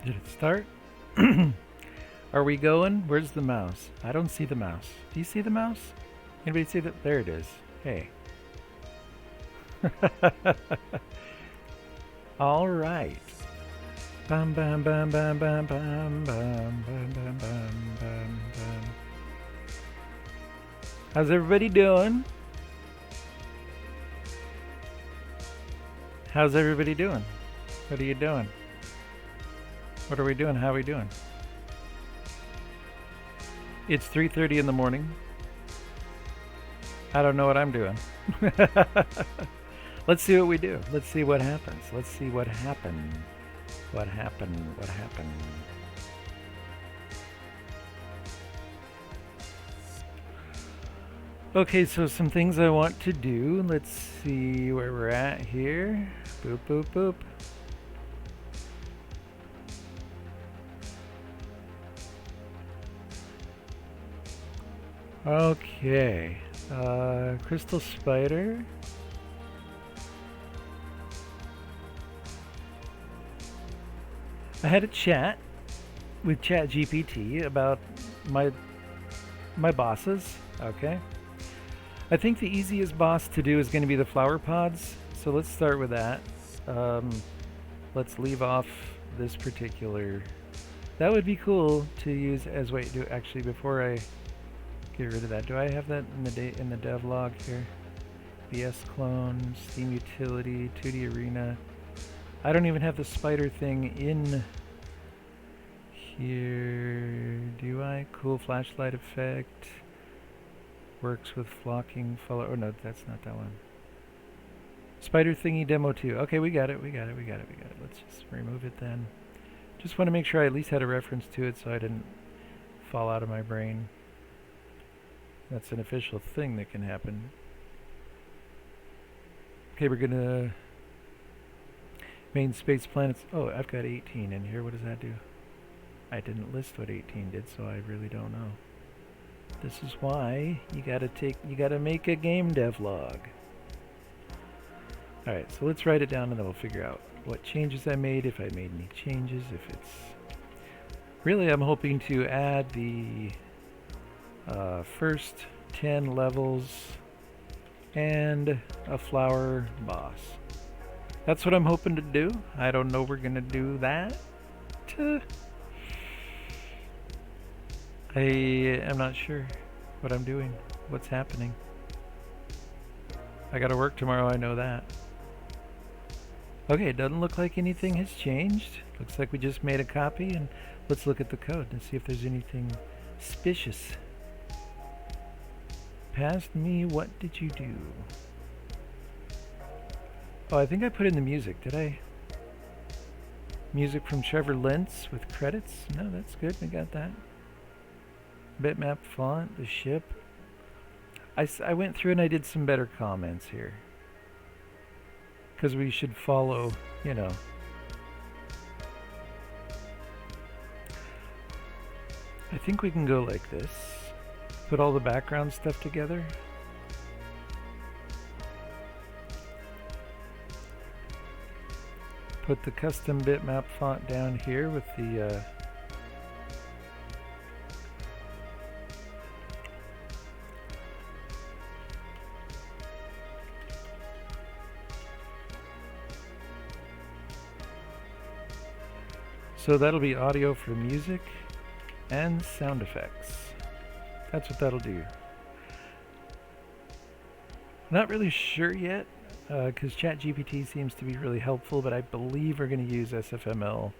Did it start? Are we going? Where's the mouse? I don't see the mouse. Do you see the mouse? Anybody see that? There it is. Hey. All right. Bum bum bum bum bum bum bum bum bum bum bum bum. How's everybody doing? How's everybody doing? What are you doing? What are we doing? How are we doing? It's 3:30 in the morning. I don't know what I'm doing. Let's see what we do. Let's see what happens. Let's see what happened. What happened? What happened? Okay, so some things I want to do. Let's see where we're at here. Boop, boop, boop. Okay. Crystal Spider. I had a chat with ChatGPT about my bosses. Okay. I think the easiest boss to do is going to be the flower pods. So let's start with that. Let's leave off this particular. That would be cool to use as wait. Do actually before I get rid of that. Do I have that in the dev log here? BS clone, Steam utility, 2D arena. I don't even have the spider thing in here. Do I? Cool flashlight effect. Works with flocking follow. Oh no, that's not that one. Spider thingy demo 2. Okay, we got it. Let's just remove it then. Just want to make sure I at least had a reference to it so I didn't fall out of my brain. That's an official thing that can happen. Okay, we're gonna main space planets. Oh, I've got 18 in here. What does that do? I didn't list what 18 did, so I really don't know. This is why you gotta make a game dev log. Alright, so let's write it down and then we'll figure out what changes I made, if I made any changes, if it's... Really, I'm hoping to add the first 10 levels and a flower boss. That's what I'm hoping to do. I don't know we're gonna do that. I am not sure what I'm doing, what's happening. I gotta work tomorrow, I know that. Okay, it doesn't look like anything has changed. Looks like we just made a copy, and let's look at the code and see if there's anything suspicious. Past me, what did you do? Oh, I think I put in the music, did I? Music from Trevor Lentz with credits? No, that's good, we got that. Bitmap font, the ship. I went through and I did some better comments here. Because we should follow, you know. I think we can go like this. Put all the background stuff together. Put the custom bitmap font down here with the so that'll be audio for music and sound effects. That's what that'll do. Not really sure yet, because ChatGPT seems to be really helpful, but I believe we're going to use SFML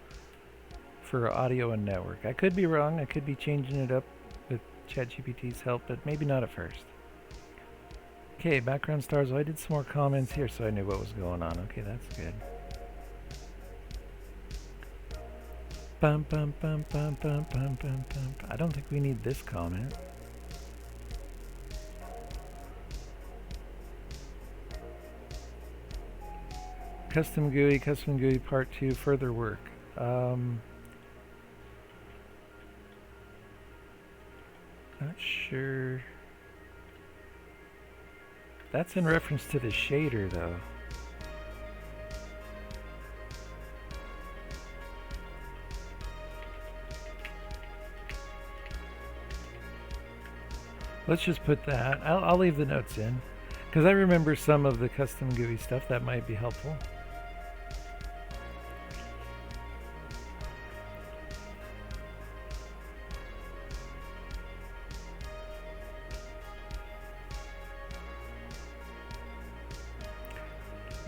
for audio and network. I could be wrong. I could be changing it up with ChatGPT's help, but maybe not at first. Okay, background stars. Oh, I did some more comments here so I knew what was going on. Okay, that's good. Bum, bum, bum, bum, bum, bum, bum, bum. I don't think we need this comment. Custom GUI part 2, further work. Not sure. That's in reference to the shader though. Let's just put that. I'll leave the notes in because I remember some of the custom GUI stuff that might be helpful.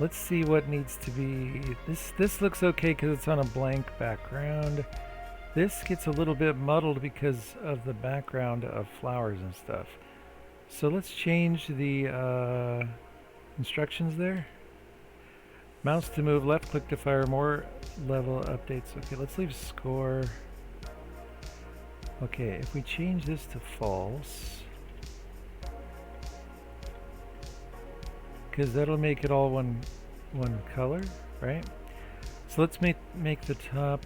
Let's see what needs to be. This looks okay because it's on a blank background. This gets a little bit muddled because of the background of flowers and stuff. So let's change the instructions there. Mouse to move, left click to fire, more level updates. Okay, let's leave score. Okay, if we change this to false, because that'll make it all one color, right? So let's make the top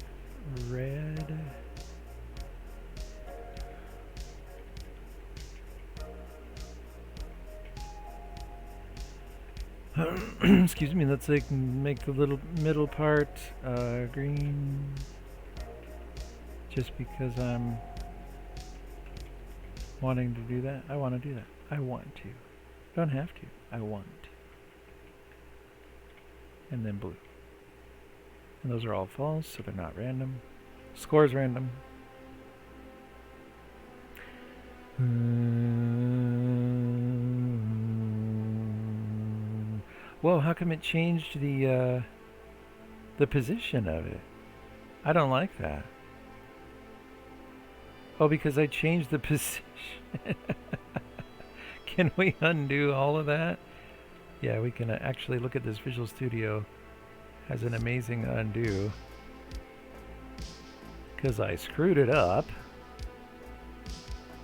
red. Excuse me, let's make the little middle part green, just because I'm wanting to do that. I want to do that. I want to. Don't have to. I want. And then blue. And those are all false, so they're not random. Score is random. Whoa, how come it changed the position of it? I don't like that. Oh, because I changed the position. Can we undo all of that? Yeah, we can actually look at this. Visual Studio has an amazing undo. Because I screwed it up.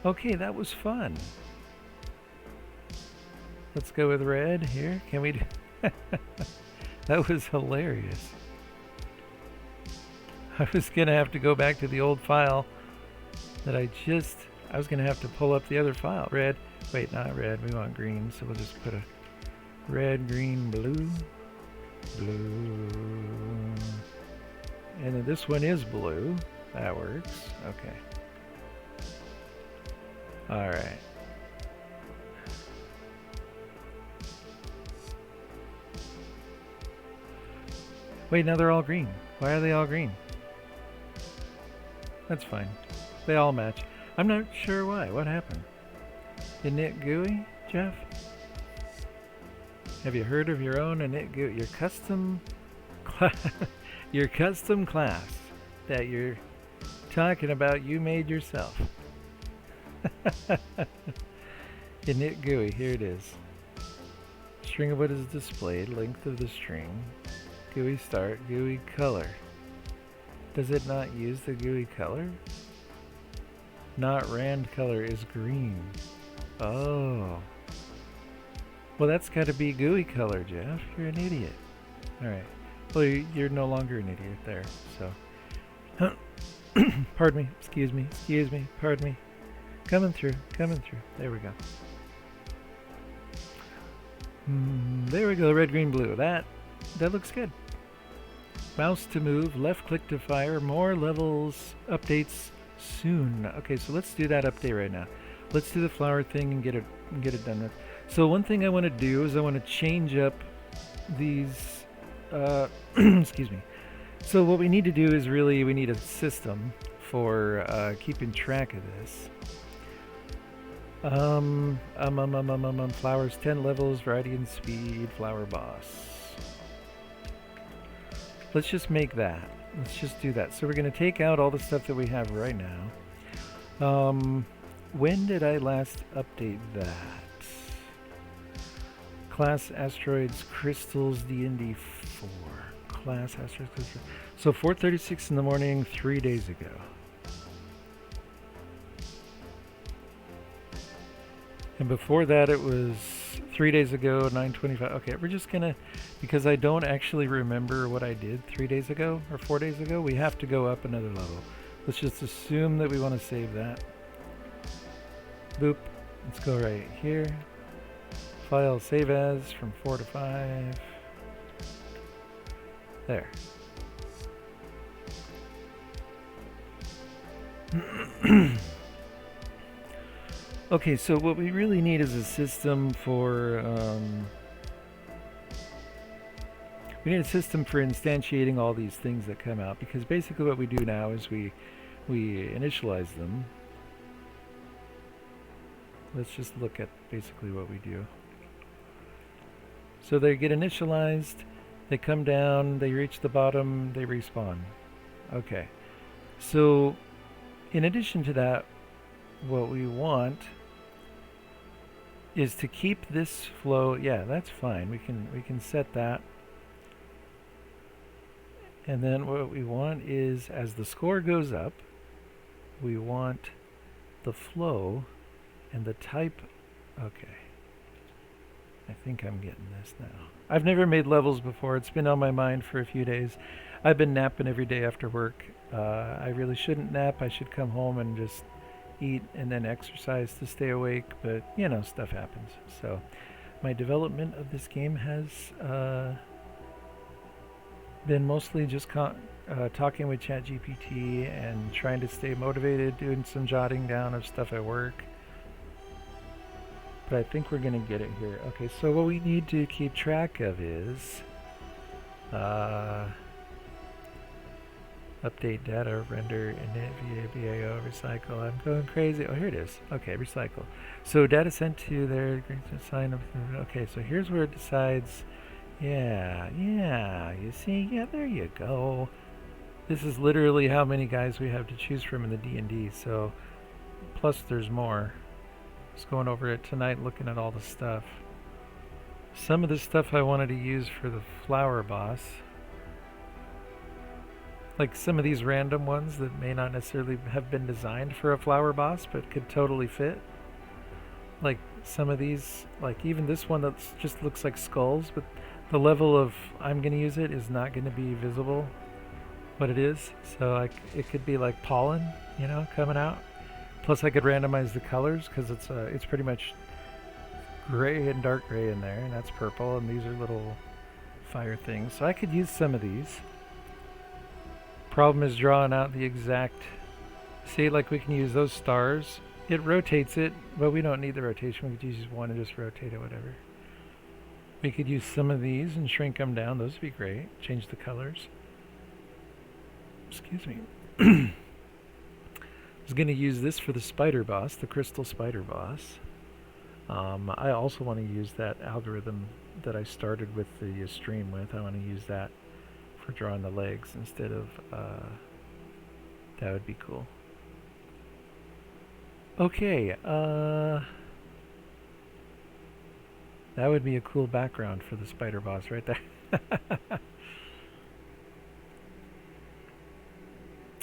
Okay, that was fun. Let's go with red here. Can we do that was hilarious. I was going to have to go back to the old file that I was going to have to pull up the other file. Red. Wait, not red. We want green, so we'll just put a red, green, blue. Blue. And then this one is blue. That works. Okay. All right. Wait, now they're all green. Why are they all green? That's fine. They all match. I'm not sure why. What happened? Init GUI, Jeff? Have you heard of your own init GUI? Your custom class, your custom class that you're talking about you made yourself. Init GUI, here it is. String of what is displayed, length of the string, GUI start, GUI color. Does it not use the GUI color? Not rand color is green. Oh. Well, that's got to be GUI color, Jeff. You're an idiot. All right. Well, you're no longer an idiot there, so. Pardon me. Excuse me. Excuse me. Pardon me. Coming through. Coming through. There we go. There we go. Red, green, blue. That looks good. Mouse to move. Left click to fire. More levels. Updates soon. Okay, so let's do that update right now. Let's do the flower thing and get it done with. So one thing I want to do is I want to change up these. Excuse me. So what we need to do is we need a system for keeping track of this. Flowers, 10 levels, variety and speed, flower boss. Let's just make that. Let's just do that. So we're going to take out all the stuff that we have right now. When did I last update that? Class asteroids, crystals, D&D 4. Class asteroids, crystals. So 4:36 in the morning, 3 days ago. And before that it was 3 days ago, 9:25. Okay, we're just gonna, because I don't actually remember what I did 3 days ago or 4 days ago, we have to go up another level. Let's just assume that we want to save that. Boop. Let's go right here. File save as from 4 to 5. There. Okay, so what we really need is a system for we need a system for instantiating all these things that come out, because basically what we do now is we initialize them. Let's just look at basically what we do. So they get initialized, they come down, they reach the bottom, they respawn. Okay. So in addition to that, what we want is to keep this flow. Yeah, that's fine. We can set that. And then what we want is, as the score goes up, we want the flow and the type. Okay. I think I'm getting this now. I've never made levels before. It's been on my mind for a few days. I've been napping every day after work. I really shouldn't nap. I should come home and just eat and then exercise to stay awake. But, you know, stuff happens. So my development of this game has been mostly just talking with ChatGPT and trying to stay motivated, doing some jotting down of stuff at work. But I think we're going to get it here. Okay, so what we need to keep track of is update data, render, init, VA, BAO, recycle. I'm going crazy. Oh, here it is. Okay, recycle. So data sent to there, sign. Okay, so here's where it decides. Yeah, you see? Yeah, there you go. This is literally how many guys we have to choose from in the D&D, so plus there's more. Just going over it tonight, looking at all the stuff. Some of the stuff I wanted to use for the flower boss, like some of these random ones that may not necessarily have been designed for a flower boss, but could totally fit. Like some of these, like even this one that just looks like skulls, but the level of I'm going to use it is not going to be visible what it is. So it could be like pollen, you know, coming out. Plus I could randomize the colors because it's pretty much gray and dark gray in there, and that's purple, and these are little fire things. So I could use some of these. Problem is drawing out the exact, see, like we can use those stars. It rotates it, but we don't need the rotation. We could use one and just rotate it, whatever. We could use some of these and shrink them down. Those would be great. Change the colors. Excuse me. I was going to use this for the spider boss, the crystal spider boss. I also want to use that algorithm that I started with the stream with. I want to use that for drawing the legs instead of, that would be cool. Okay, that would be a cool background for the spider boss right there.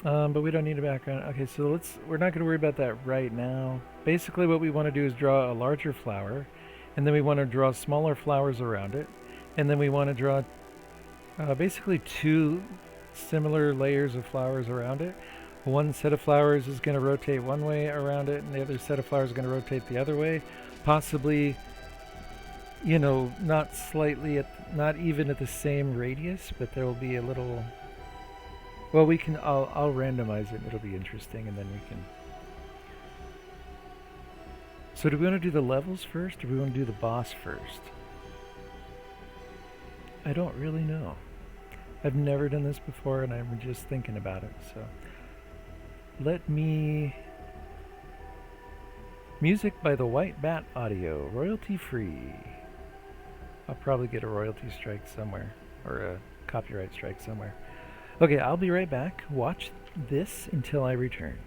But we don't need a background. Okay, so we're not going to worry about that right now. Basically what we want to do is draw a larger flower, and then we want to draw smaller flowers around it, and then we want to draw basically two similar layers of flowers around it. One set of flowers is going to rotate one way around it, and the other set of flowers is going to rotate the other way. Possibly, you know, not even at the same radius, but there will be a little. Well, I'll randomize it. It'll be interesting, and then we can. So do we want to do the levels first, or do we want to do the boss first? I don't really know. I've never done this before, and I'm just thinking about it, so. Let me... Music by the White Bat Audio, royalty free. I'll probably get a royalty strike somewhere, or a copyright strike somewhere. Okay, I'll be right back. Watch this until I return.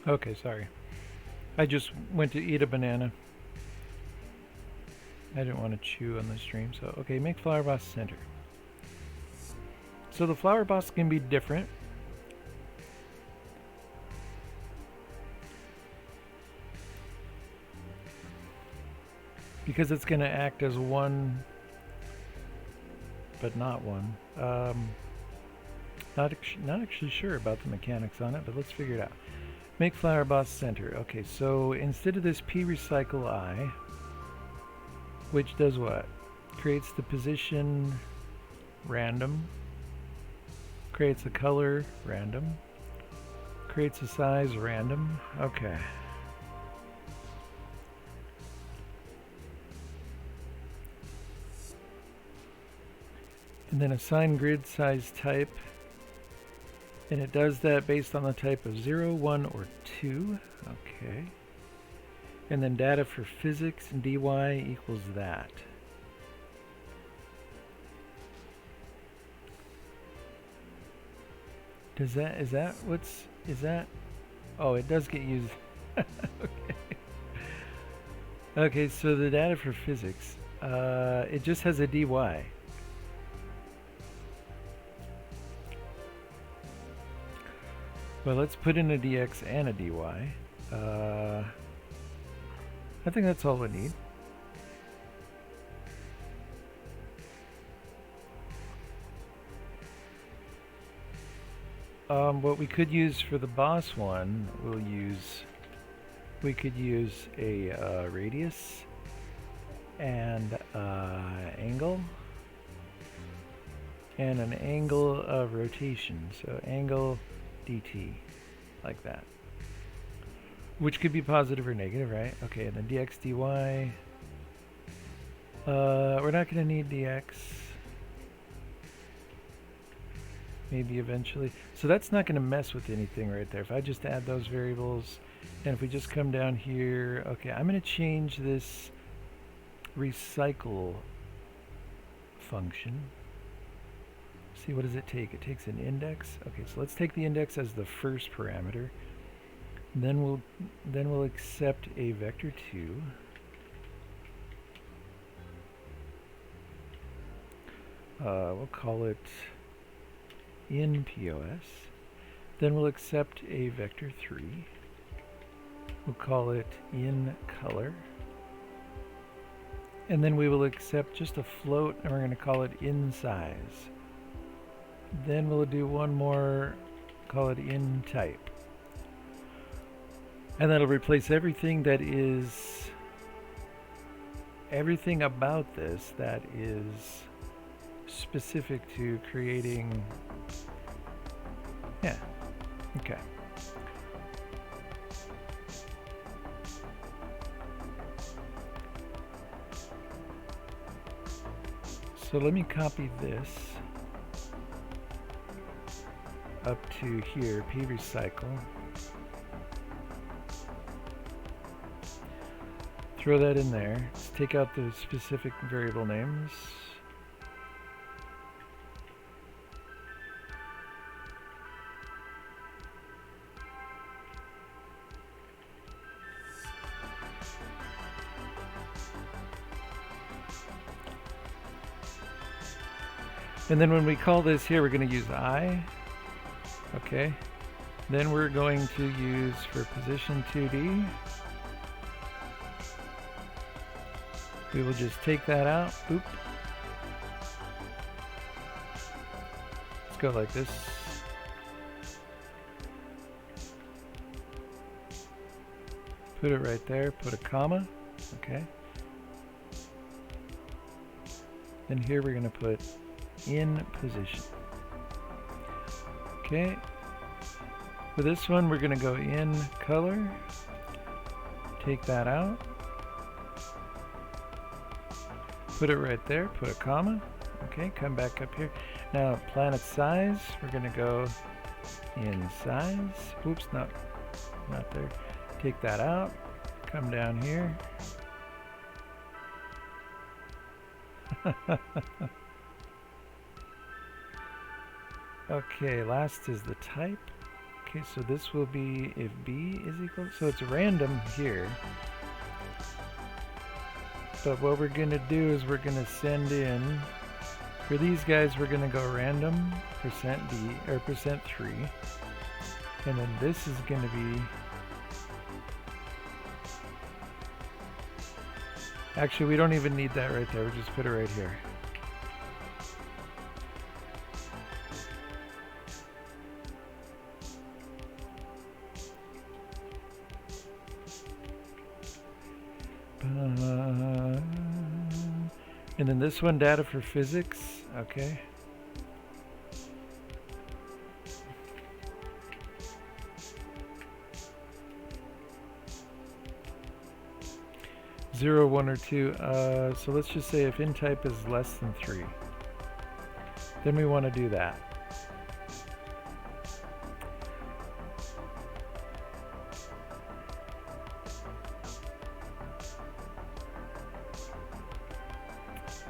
Okay, sorry. I just went to eat a banana. I didn't want to chew on the stream, so okay, make flower boss center. So the flower boss can be different. Because it's going to act as one, but not one. Not actually sure about the mechanics on it, but let's figure it out. Make flower boss center. Okay, so instead of this p recycle I, which does what? Creates the position random, creates a color random, creates a size random. Okay. And then assign grid size type. And it does that based on the type of 0, 1, or 2. Okay. And then data for physics and dy equals that. Is that? Oh, it does get used. Okay. Okay, so the data for physics, it just has a dy. Well, let's put in a dx and a dy. I think that's all we need. What we could use for the boss one, we could use a radius and angle and an angle of rotation. So angle dt, like that. Which could be positive or negative, right? Okay, and then dx dy. We're not going to need dx. Maybe eventually. So that's not going to mess with anything right there. If I just add those variables, and if we just come down here, okay, I'm going to change this recycle function. See, what does it take? It takes an index. Okay, so let's take the index as the first parameter. Then we'll accept a vector 2. We'll call it in POS. Then we'll accept a vector 3. We'll call it in color. And then we will accept just a float, and we're going to call it in size. Then we'll do one more, call it in type. And that'll replace everything that is, everything about this that is specific to creating, yeah, okay. So let me copy this up to here, p recycle. Throw that in there. Let's take out the specific variable names. And then when we call this here, we're going to use I. Okay. Then we're going to use for position 2D. We will just take that out. Oop. Let's go like this. Put it right there. Put a comma. Okay. And here we're going to put in position. Okay. For this one, we're going to go in color. Take that out. Put it right there. Put a comma. Okay, come back up here. Now, planet size, we're going to go in size. Oops, not there. Take that out. Come down here. Okay, last is the type. Okay, so this will be if b is equal, so it's random here. But what we're going to do is we're going to send in, for these guys, we're going to go random %b, or %3. And then this is going to be, actually we don't even need that right there, we'll just put it right here. And then this one, data for physics, okay. Zero, 1, or 2. So let's just say if in type is less than 3, then we want to do that.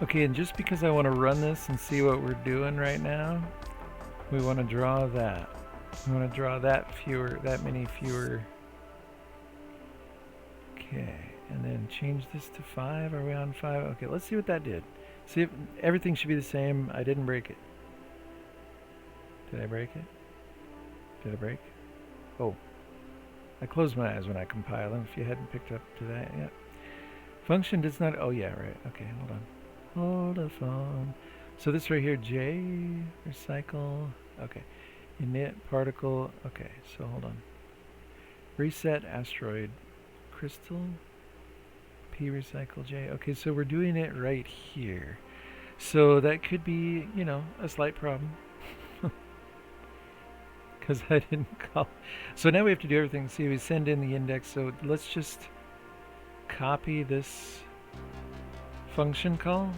Okay, and just because I want to run this and see what we're doing right now, we want to draw that. We want to draw that many fewer. Okay, and then change this to 5. Are we on 5? Okay, let's see what that did. See if everything should be the same. I didn't break it. Did I break it? Did I break? Oh, I closed my eyes when I compile them, if you hadn't picked up to that yet. Function does not, oh yeah, right. Okay, hold on. Hold the phone. So this right here, J, recycle, okay. Init particle, okay, so hold on. Reset asteroid crystal, P recycle J. Okay, so we're doing it right here. So that could be, you know, a slight problem. Because I didn't call. So now we have to do everything. See, we send in the index. So let's just copy this function call.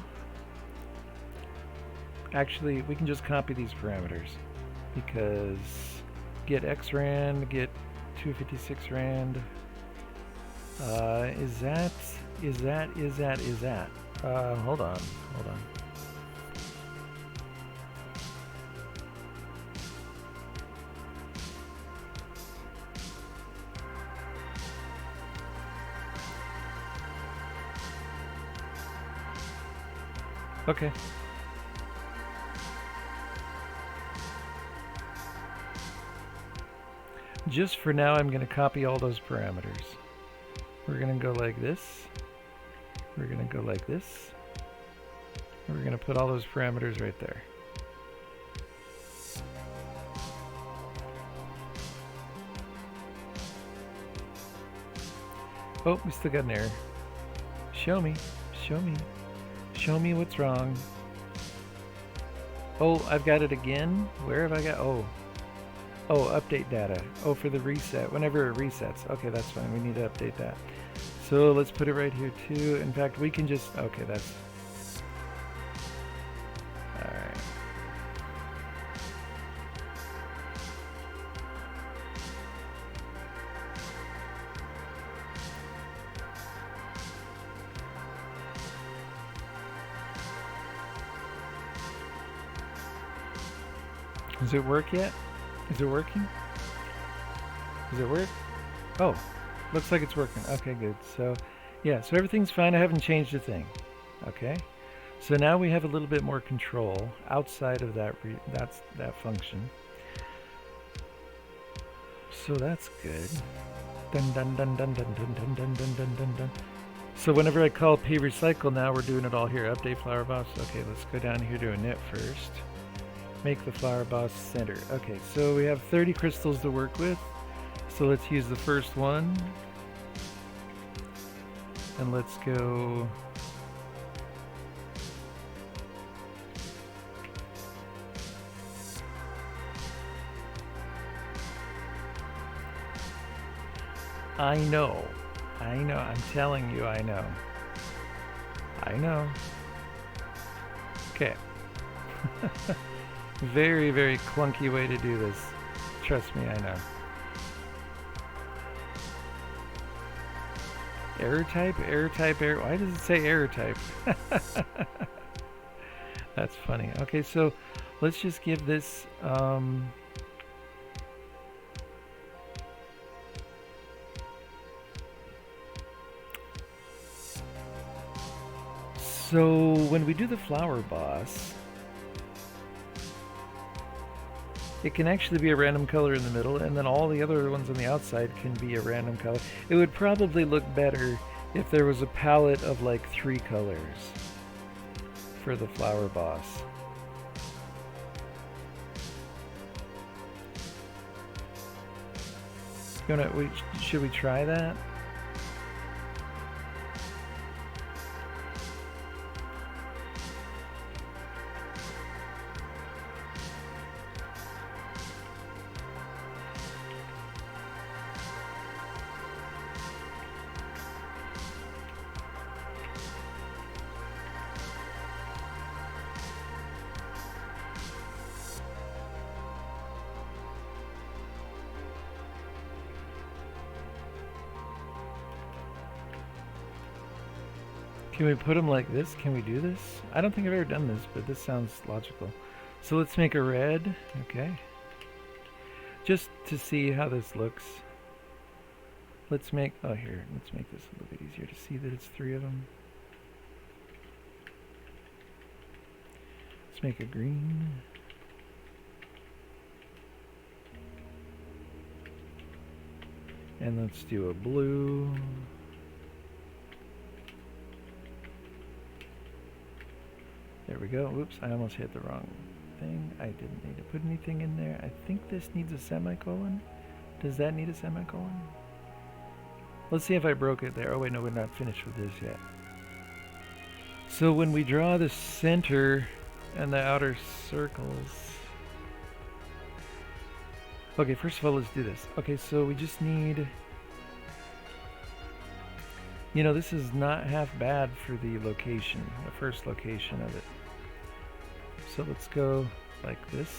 Actually, we can just copy these parameters because get x rand, get 256 rand. Is that? Hold on. Okay. Just for now, I'm going to copy all those parameters. We're going to go like this. We're going to go like this. And we're going to put all those parameters right there. Oh, we still got an error. Show me. Show me. Show me what's wrong. Oh, I've got it again. Where have I got? Oh, update data. Oh, for the reset. Whenever it resets. Okay, that's fine. We need to update that. So let's put it right here too. In fact, we can just. Okay, that's. All right. Does it work yet? Is it working? Does it work? Oh, looks like it's working. Okay, good. So, yeah, so everything's fine. I haven't changed a thing. Okay? So now we have a little bit more control outside of that that function. So that's good. Dun dun dun dun dun dun dun dun dun dun dun dun. So whenever I call p recycle now, we're doing it all here. Update flower boss. Okay, let's go down here to init first. Make the flower boss center. Okay, so we have 30 crystals to work with. So let's use the first one. And let's go. I know. I'm telling you, I know. Okay. Very, very clunky way to do this. Trust me, I know. Error type. Why does it say error type? That's funny. Okay, so let's just give this So when we do the flower boss, it can actually be a random color in the middle, and then all the other ones on the outside can be a random color. It would probably look better if there was a palette of like 3 colors for the flower boss. Should we try that? Can we put them like this? Can we do this? I don't think I've ever done this, but this sounds logical. So let's make a red. Okay. Just to see how this looks. Let's make, oh here, let's make this a little bit easier to see that it's 3 of them. Let's make a green. And let's do a blue. There we go. Oops, I almost hit the wrong thing. I didn't need to put anything in there. I think this needs a semicolon. Does that need a semicolon? Let's see if I broke it there. Oh wait, no, we're not finished with this yet. So when we draw the center and the outer circles... Okay, first of all, let's do this. Okay, so we just need... You know, this is not half bad for the location, the first location of it. So let's go like this,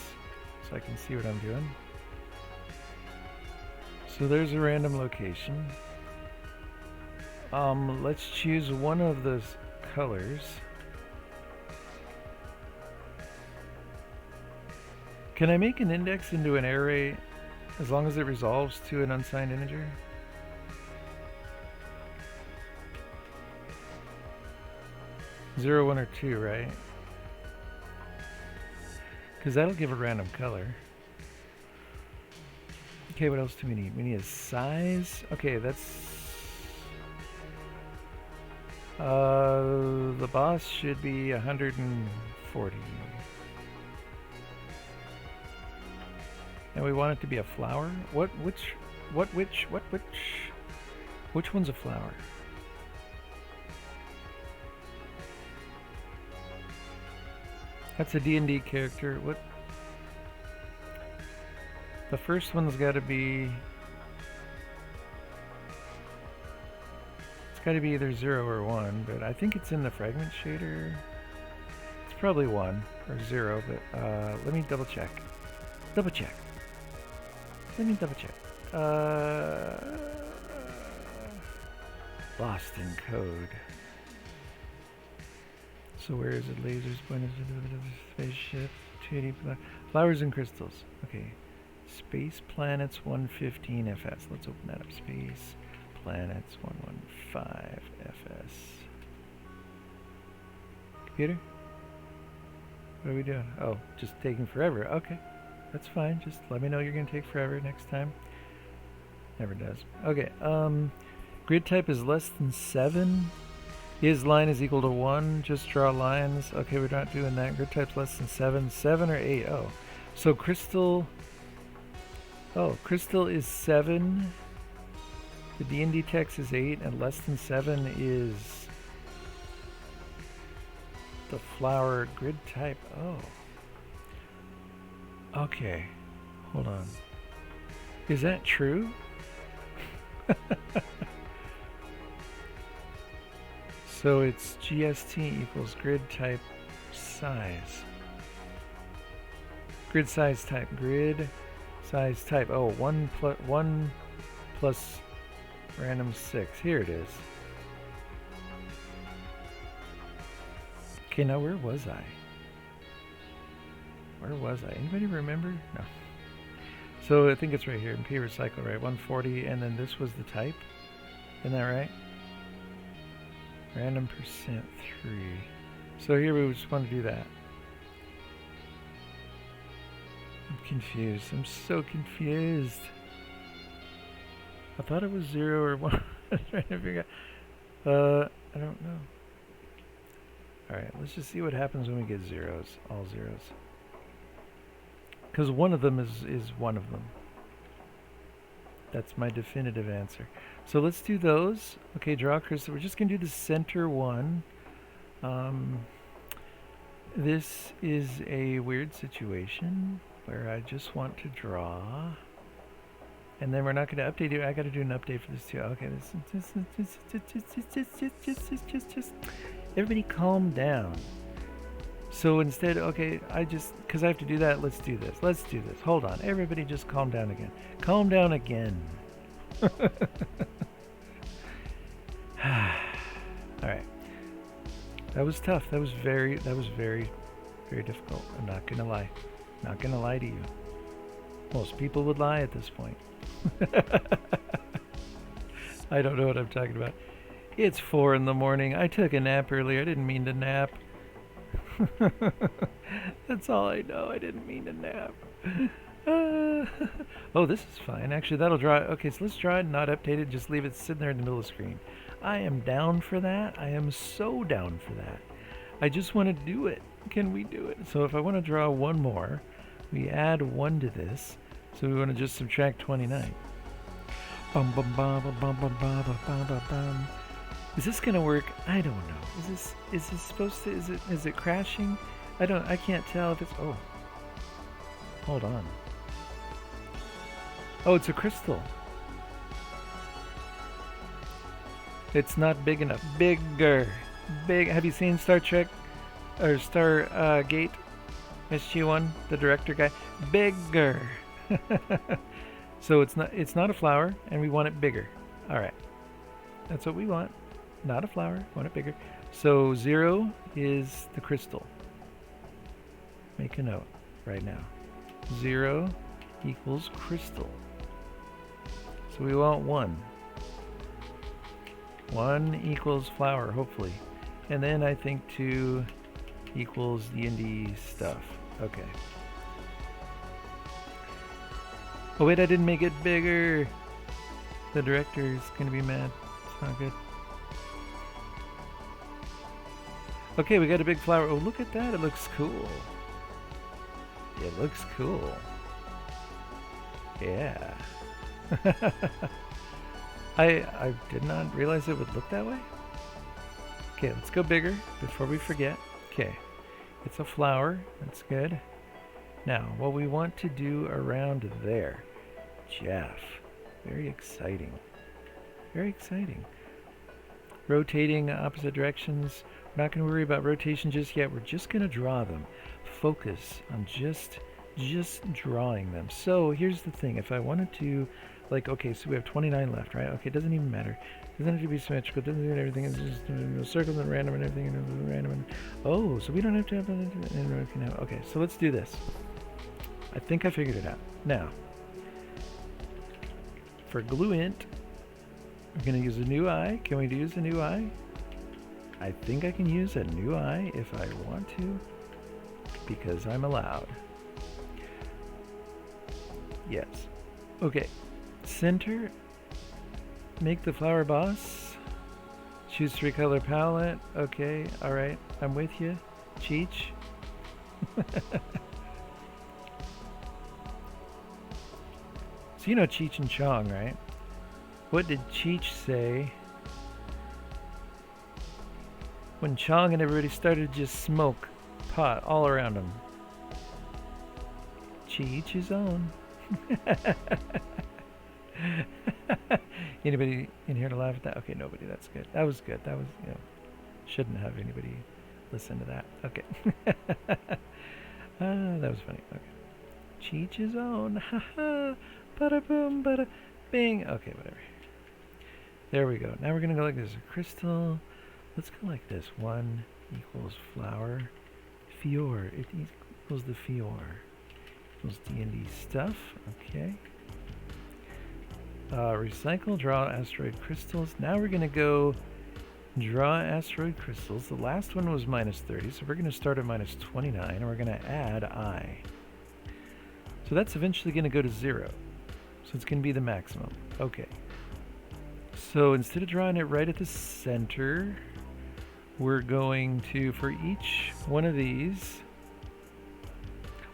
so I can see what I'm doing. So there's a random location. Let's choose one of those colors. Can I make an index into an array as long as it resolves to an unsigned integer? Zero, 1, or 2, right? Because that'll give a random color. Okay, what else do we need? We need a size. Okay, that's... the boss should be 140. And we want it to be a flower? Which one's a flower? That's a D&D character. What? The first one's got to be... It's got to be either 0 or 1, but I think it's in the fragment shader. It's probably 1 or 0, but let me double check. Double check. Let me double check. Lost in code. So where is it? Lasers pointed to the spaceship. 280 flowers and crystals. Okay. Space planets 115 FS. Let's open that up. Space planets 115 FS. Computer? What are we doing? Oh, just taking forever. Okay. That's fine. Just let me know you're going to take forever next time. Never does. Okay. Grid type is less than 7. Is line is equal to 1. Just draw lines. Okay, we're not doing that. Grid type's less than 7. 7 or 8. Oh. So crystal... Oh, crystal is 7. The D&D text is 8. And less than 7 is... the flower grid type. Oh. Okay. Hold on. Is that true? So it's GST equals grid type size. Grid size type. Grid size type. Oh, 1 plus random 6. Here it is. Okay, now where was I? Where was I? Anybody remember? No. So I think it's right here. MP recycle, right? 140, and then this was the type. Isn't that right? Random percent 3. So here we just want to do that. I'm confused. I'm so confused. I thought it was 0 or 1. I'm trying to figure out. I don't know. Alright, let's just see what happens when we get zeros. All zeros. Because one of them is one of them. That's my definitive answer. So let's do those. Okay, draw cursor. We're just going to do the center one. This is a weird situation where I just want to draw. And then we're not going to update it. I got to do an update for this too. Okay, just everybody calm down. So instead, okay, because I have to do that, let's do this. Let's do this. Hold on. Everybody just calm down again. Calm down again. Alright. That was tough. That was very, very difficult. I'm not going to lie. Not going to lie to you. Most people would lie at this point. I don't know what I'm talking about. It's 4 in the morning. I took a nap earlier. I didn't mean to nap. That's all I know. I didn't mean to nap. Oh, this is fine. Actually, that'll draw. Okay, so let's draw it, not update it. Just leave it sitting there in the middle of the screen. I am down for that. I am so down for that. I just want to do it. Can we do it? So if I want to draw one more, we add 1 to this. So we want to just subtract 29. Bum bum bum bum bum bum bum bum bum. Is this gonna work? I don't know. Is this supposed to? Is it crashing? I can't tell if it's. Oh, hold on. Oh, it's a crystal. It's not big enough. Bigger. Big. Have you seen Star Trek or Stargate? SG-1, the director guy. Bigger. So it's not a flower, and we want it bigger. All right, that's what we want. Not a flower. Want it bigger. So 0 is the crystal. Make a note right now. 0 equals crystal. So we want 1. 1 equals flower, hopefully. And then I think 2 equals D&D stuff. Okay. Oh wait, I didn't make it bigger. The director's gonna be mad. It's not good. Okay, we got a big flower. Oh, look at that. It looks cool. It looks cool. Yeah. I did not realize it would look that way. Okay, let's go bigger before we forget. Okay, it's a flower. That's good. Now, what we want to do around there. Jeff. Very exciting. Very exciting. Rotating opposite directions. We're not going to worry about rotation just yet. We're just going to draw them. Focus on just drawing them. So here's the thing. If I wanted to, like, okay, so we have 29 left, right? Okay, it doesn't even matter. It doesn't have to be symmetrical. It doesn't mean everything is just circles and random and everything and random. And, oh, so we don't have to have. Okay, so let's do this. I think I figured it out. Now, for GlueInt, we're going to use a new eye. Can we use a new eye? I think I can use a new eye if I want to, because I'm allowed. Yes. Okay. Center. Make the flower boss. Choose 3-color palette. Okay. All right. I'm with you. Cheech. So you know Cheech and Chong, right? What did Cheech say when Chong and everybody started to just smoke pot all around him? Cheech his own. Anybody in here to laugh at that? Okay, nobody. That's good. That was good. That was, shouldn't have anybody listen to that. Okay. That was funny. Okay. Cheech his own. Haha. Bada boom, bada bing. Okay, whatever. There we go. Now we're going to go like this. Crystal. Let's go like this. 1 equals flower. Fior. It equals the Fior. Equals D&D stuff. Okay. Recycle. Draw asteroid crystals. Now we're going to go Draw asteroid crystals. The last one was minus 30, so we're going to start at minus 29, and we're going to add I. So that's eventually going to go to 0. So it's going to be the maximum. Okay. So instead of drawing it right at the center, we're going to, for each one of these,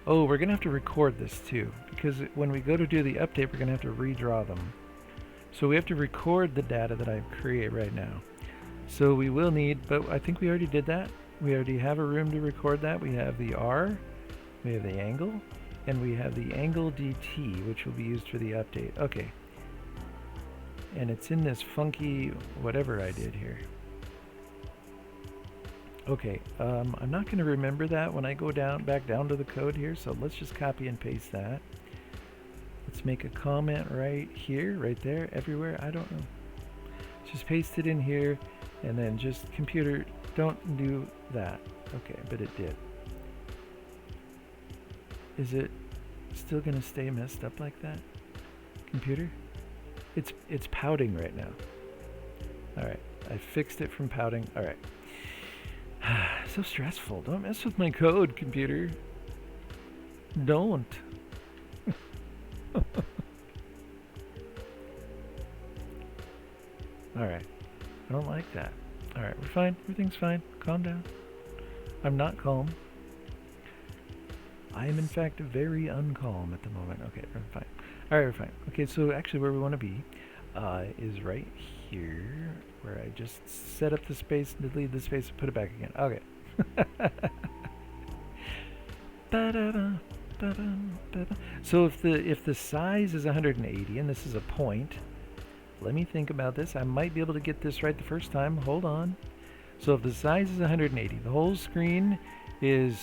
oh, we're going to have to record this too, because when we go to do the update, we're going to have to redraw them. So we have to record the data that I create right now. So we will need, but I think we already did that. We already have a room to record that. We have the R, we have the angle, and we have the angle DT, which will be used for the update. Okay. And it's in this funky whatever I did here. Okay, I'm not going to remember that when I go back down to the code here, so let's just copy and paste that. Let's make a comment right here, right there, everywhere, I don't know. Just paste it in here, and then just computer, don't do that. Okay, but it did. Is it still going to stay messed up like that? Computer? It's pouting right now. Alright, I fixed it from pouting. Alright. So stressful. Don't mess with my code, computer. Don't. Alright. I don't like that. Alright, we're fine. Everything's fine. Calm down. I'm not calm. I am in fact very uncalm at the moment. Okay, we're fine. Alright, we're fine. Okay, so actually where we want to be is right here, where I just set up the space, delete the space, and put it back again. Okay. So if the size is 180 and this is a point, let me think about this. I might be able to get this right the first time. Hold on. So if the size is 180, the whole screen is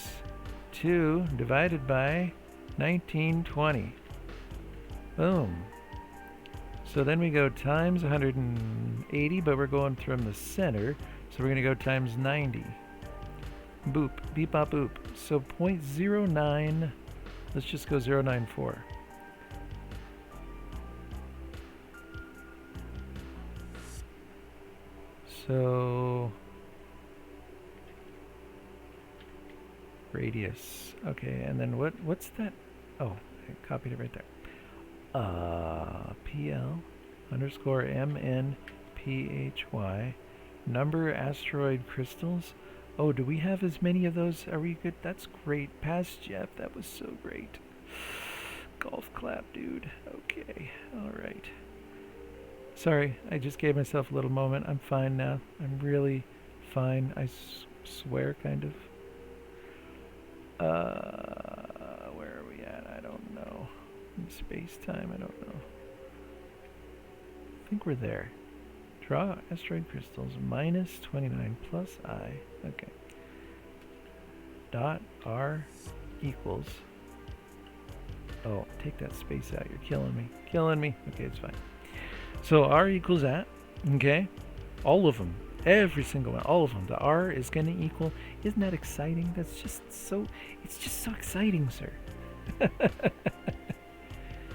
2 divided by 1920. Boom. So then we go times 180, but we're going from the center, so we're going to go times 90. Boop. Beep bop boop. So 0.09, let's just go 0.94. So radius. Okay, and then what's that? Oh, I copied it right there. PL underscore MNPHY number asteroid crystals. Oh, do we have as many of those? Are we good? That's great. Pass Jeff, that was so great. Golf clap, dude. Okay, alright. Sorry, I just gave myself a little moment. I'm fine now. I'm really fine. I swear, kind of. Where are we at? I don't know. In space-time, I don't know. I think we're there. Draw asteroid crystals minus 29 plus I. Okay. Dot R equals. Oh, take that space out. You're killing me. Killing me. Okay, it's fine. So R equals that. Okay. All of them. Every single one. All of them. The R is going to equal. Isn't that exciting? That's just so. It's just so exciting, sir.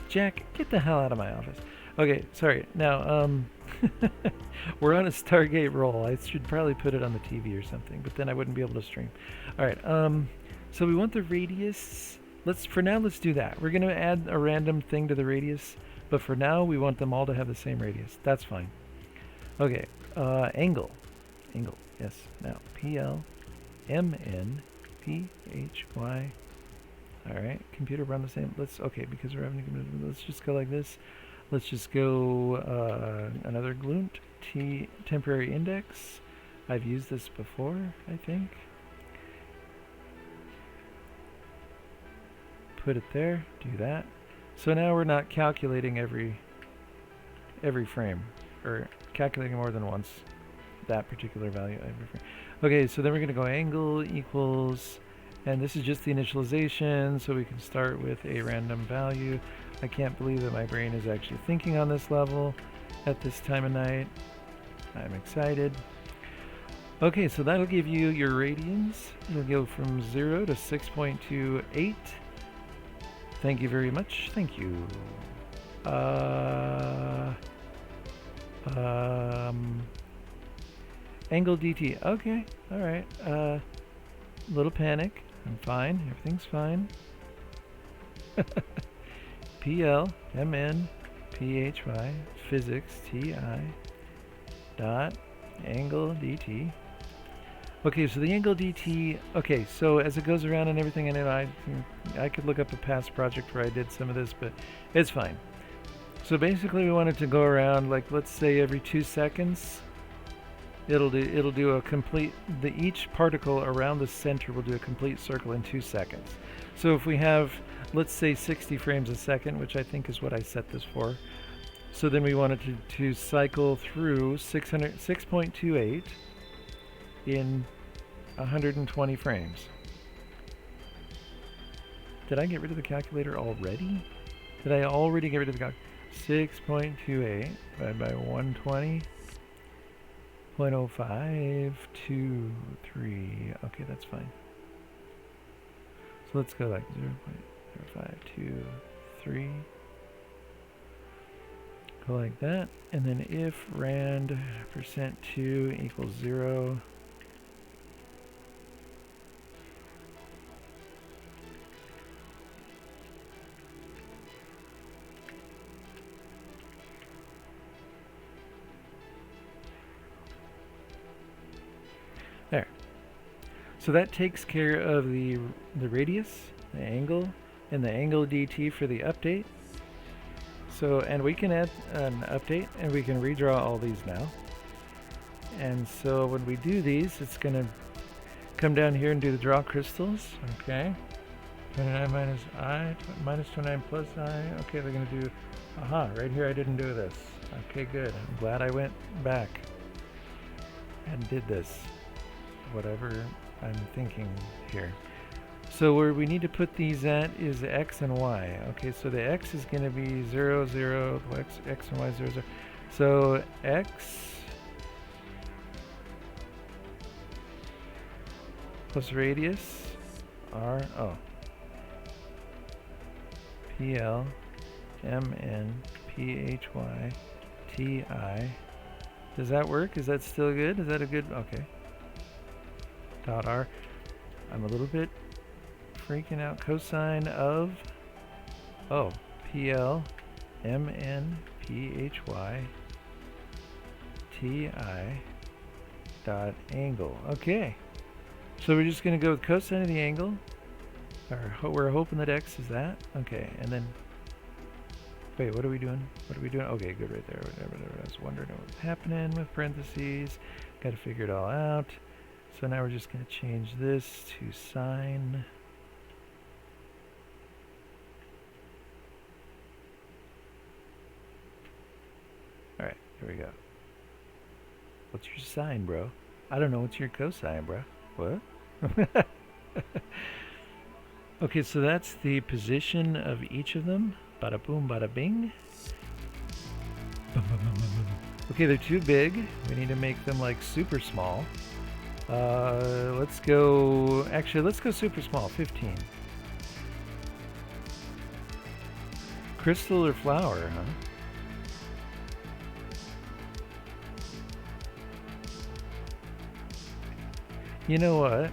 Jack, get the hell out of my office. Okay, sorry. Now, we're on a Stargate roll. I should probably put it on the TV or something, but then I wouldn't be able to stream. All right. So we want the radius. For now, let's do that. We're going to add a random thing to the radius, but for now, we want them all to have the same radius. That's fine. Okay. Angle. Angle. Yes. Now, PL, MN, PHY. All right, computer run the same. Okay, because we're having a computer, let's just go like this. Let's just go another glint, temporary index. I've used this before, I think. Put it there, do that. So now we're not calculating every frame, or calculating more than once that particular value every frame. Okay, so then we're gonna go angle equals, and this is just the initialization, so we can start with a random value. I can't believe that my brain is actually thinking on this level at this time of night. I'm excited. Okay, so that'll give you your radians. It'll go from 0 to 6.28. Thank you very much. Thank you. Angle DT. Okay, all right. Little panic. I'm fine. Everything's fine. PL MN PHY physics TI dot angle DT. Okay, so the angle DT. Okay, so as it goes around and everything, and I could look up a past project where I did some of this, but it's fine. So basically, we want it to go around, like, let's say every 2 seconds. It'll do a complete, each particle around the center will do a complete circle in 2 seconds. So if we have, let's say 60 frames a second, which I think is what I set this for. So then we want it to cycle through 6.28 in 120 frames. Did I get rid of the calculator already? Did I already get rid of the calculator? 6.28 divided by 120. 0.0523. Okay, that's fine. So let's go like 0.0523. Go like that, and then if rand %2 equals 0. There. So that takes care of the radius, the angle, and the angle dt for the update. So, and we can add an update, and we can redraw all these now. And so when we do these, it's going to come down here and do the draw crystals. Okay. 29 minus I, minus 29 plus I. Okay, they're going to do, right here I didn't do this. Okay, good. I'm glad I went back and did this. Whatever I'm thinking here. So where we need to put these at is x and y. Okay, so the x is going to be 0, 0, x and y 0, 0. So x plus radius r, PL MN PHY TI. Does that work? Is that still good? Is that a good? Okay. Dot R. I'm a little bit freaking out. Cosine of PL MN PHY TI dot angle. Okay. So we're just going to go with cosine of the angle. We're hoping that x is that. Okay, and then wait, what are we doing? What are we doing? Okay, good right there. Whatever. I was wondering what was happening with parentheses. Got to figure it all out. So now we're just going to change this to sine. All right, here we go. What's your sine, bro? I don't know what's your cosine, bro. What? Okay, so that's the position of each of them. Bada boom, bada bing. Okay, they're too big. We need to make them like super small. Let's go super small, 15. Crystal or flower, huh? You know what?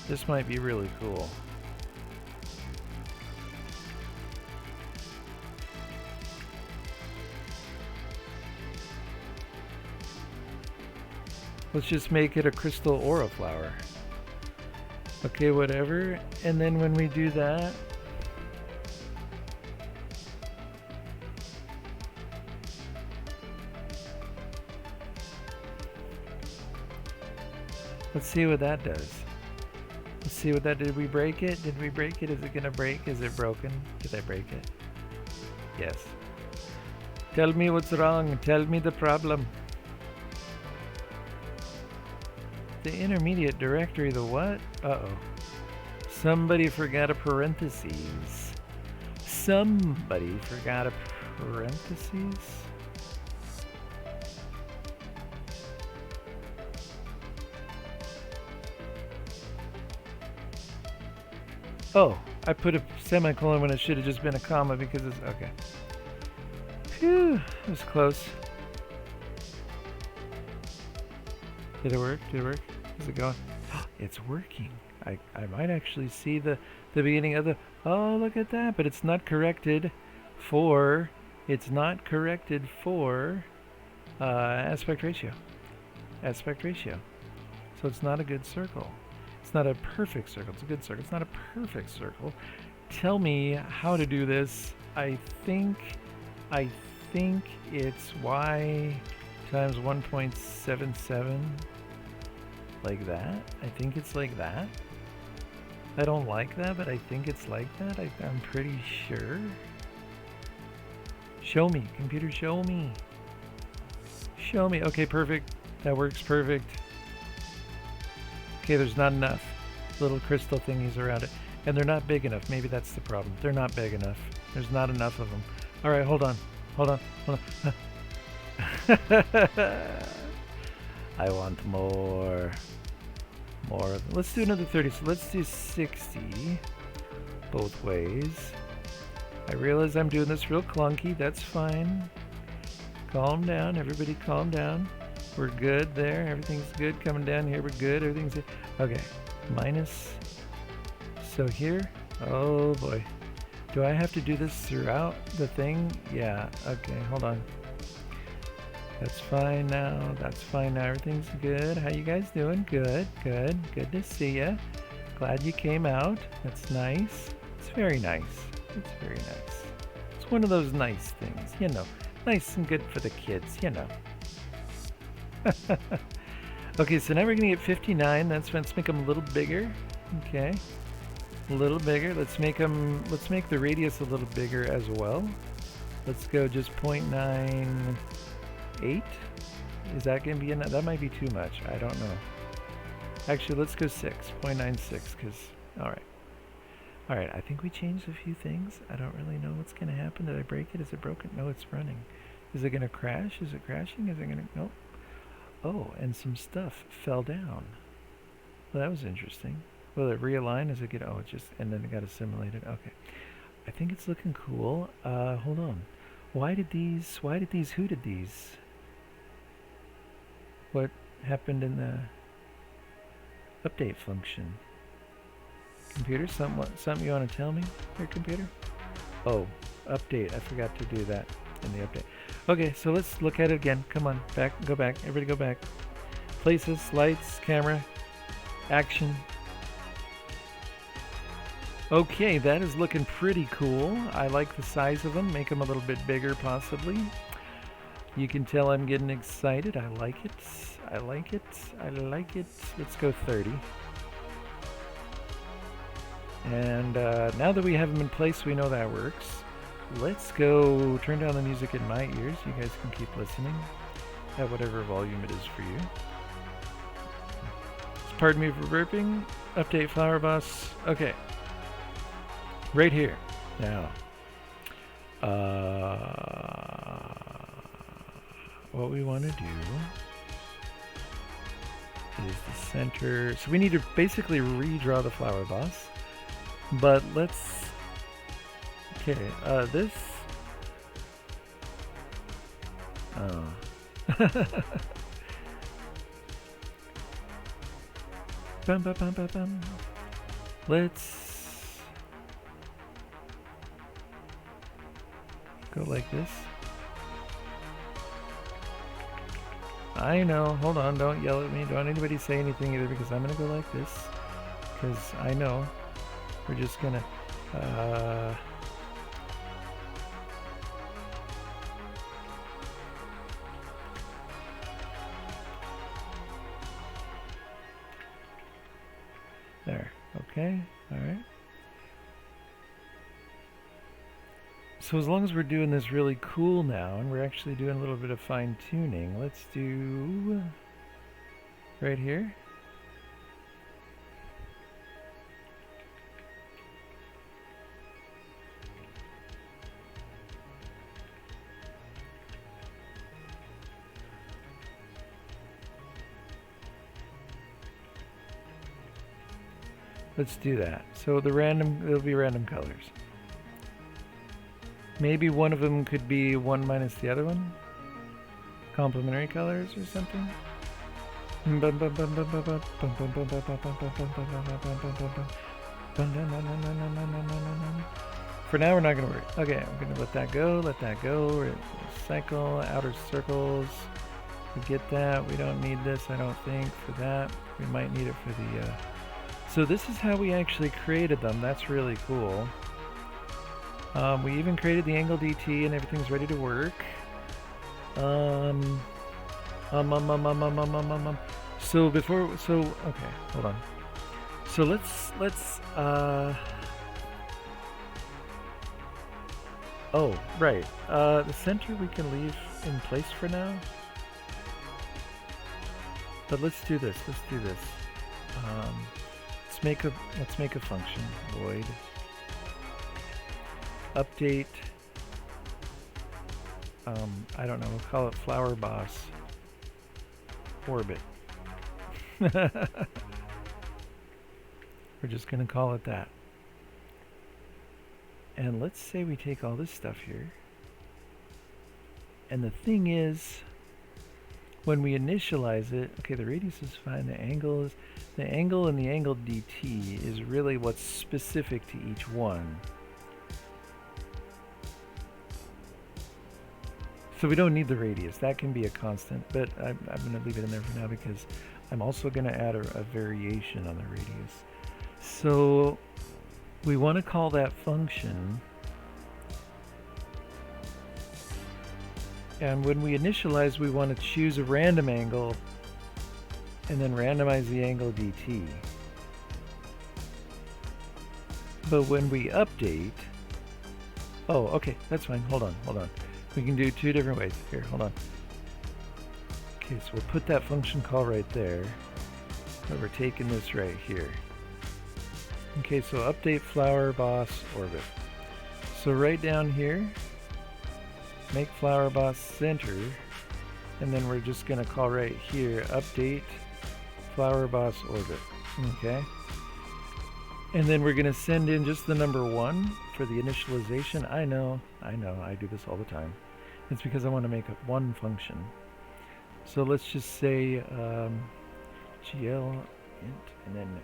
This might be really cool. Let's just make it a crystal or a flower. Okay, whatever. And then when we do that, let's see what that does. Let's see what that did. We break it? Did we break it? Is it gonna break? Is it broken? Did I break it? Yes. Tell me what's wrong. Tell me the problem. The intermediate directory, the what? Uh-oh. Somebody forgot a parentheses. Somebody forgot a parentheses? Oh, I put a semicolon when it should have just been a comma because it's, okay. Phew, it was close. Did it work? Did it work? Is it going? It's working. I might actually see the beginning of the... Oh, look at that. But it's not corrected for... It's not corrected for aspect ratio. Aspect ratio. So it's not a good circle. It's not a perfect circle. It's a good circle. It's not a perfect circle. Tell me how to do this. I think it's y times 1.77. Like that. I think it's like that. I don't like that, but I think it's like that. I'm pretty sure. Show me. Computer, show me. Show me. Okay, perfect. That works perfect. Okay, there's not enough little crystal thingies around it. And they're not big enough. Maybe that's the problem. They're not big enough. There's not enough of them. All right, hold on. Hold on. Hold on. I want more. More. Let's do another 30. So let's do 60 both ways. I realize I'm doing this real clunky. That's fine. Calm down. Everybody calm down. We're good there. Everything's good. Coming down here. We're good. Everything's good. Okay. Minus. So here. Oh boy. Do I have to do this throughout the thing? Yeah. Okay. Hold on. That's fine now. That's fine now. Everything's good. How you guys doing? Good. Good. Good to see ya. Glad you came out. That's nice. It's very nice. It's very nice. It's one of those nice things, you know. Nice and good for the kids, you know. Okay, so now we're gonna get 59. Let's make them a little bigger. Okay. A little bigger. Let's make the radius a little bigger as well. Let's go just 0.98. Is that gonna be enough? That might be too much. I don't know. Actually, let's go 6.96 because all right, I think we changed a few things. I don't really know what's gonna happen. Did I break it? Is it broken? No, it's running. Is it gonna crash? Is it crashing? Is it gonna... Nope. Oh, and some stuff fell down. Well, that was interesting. Will it realign as it get... Oh, it just... And then it got assimilated. Okay. I think it's looking cool. Hold on. Who did these? What happened in the update function? Computer, something you want to tell me here, computer? Oh, update. I forgot to do that in the update. Okay, so let's look at it again. Come on, go back. Everybody go back. Places, lights, camera, action. Okay, that is looking pretty cool. I like the size of them. Make them a little bit bigger, possibly. You can tell I'm getting excited. I like it. I like it. I like it. Let's go 30. And now that we have them in place, we know that works. Let's go turn down the music in my ears. You guys can keep listening at whatever volume it is for you. Pardon me for burping. Update Flower Boss. Okay. Right here. Now. What we want to do is the center. So we need to basically redraw the Flower Boss. But let's... Okay, this... Oh. Bum, bum, bum, bum, bum. Let's... go like this. I know, hold on, don't yell at me. Don't anybody say anything either because I'm gonna go like this. Because I know. We're just gonna there. Okay. All right. So as long as we're doing this really cool now and we're actually doing a little bit of fine tuning, let's do right here. Let's do that. So the random, it'll be random colors. Maybe one of them could be 1 minus the other one? Complementary colors or something? For now, we're not going to worry. Okay, I'm going to let that go, Recycle, outer circles. We get that. We don't need this, I don't think, for that. We might need it for the... So this is how we actually created them. That's really cool. We even created the angle DT and everything's ready to work. So before, okay, hold on. So let's, oh, right. The center we can leave in place for now. But let's do this, let's make a function, void, update, I don't know, we'll call it flower boss orbit. We're just going to call it that. And let's say we take all this stuff here. And the thing is, when we initialize it, okay, the radius is fine, the angle and the angle dt is really what's specific to each one. So we don't need the radius, that can be a constant, but I'm going to leave it in there for now because I'm also going to add a variation on the radius. So we want to call that function, and when we initialize we want to choose a random angle and then randomize the angle dt. But when we update, oh okay, that's fine, hold on. We can do two different ways. Here, hold on. Okay, so we'll put that function call right there, but we're taking this right here. Okay, so update flower boss orbit. So right down here, make flower boss center, and then we're just going to call right here update flower boss orbit. Okay, and then we're going to send in just the number 1 for the initialization. I know, I do this all the time. It's because I want to make up one function. So let's just say GL int, and then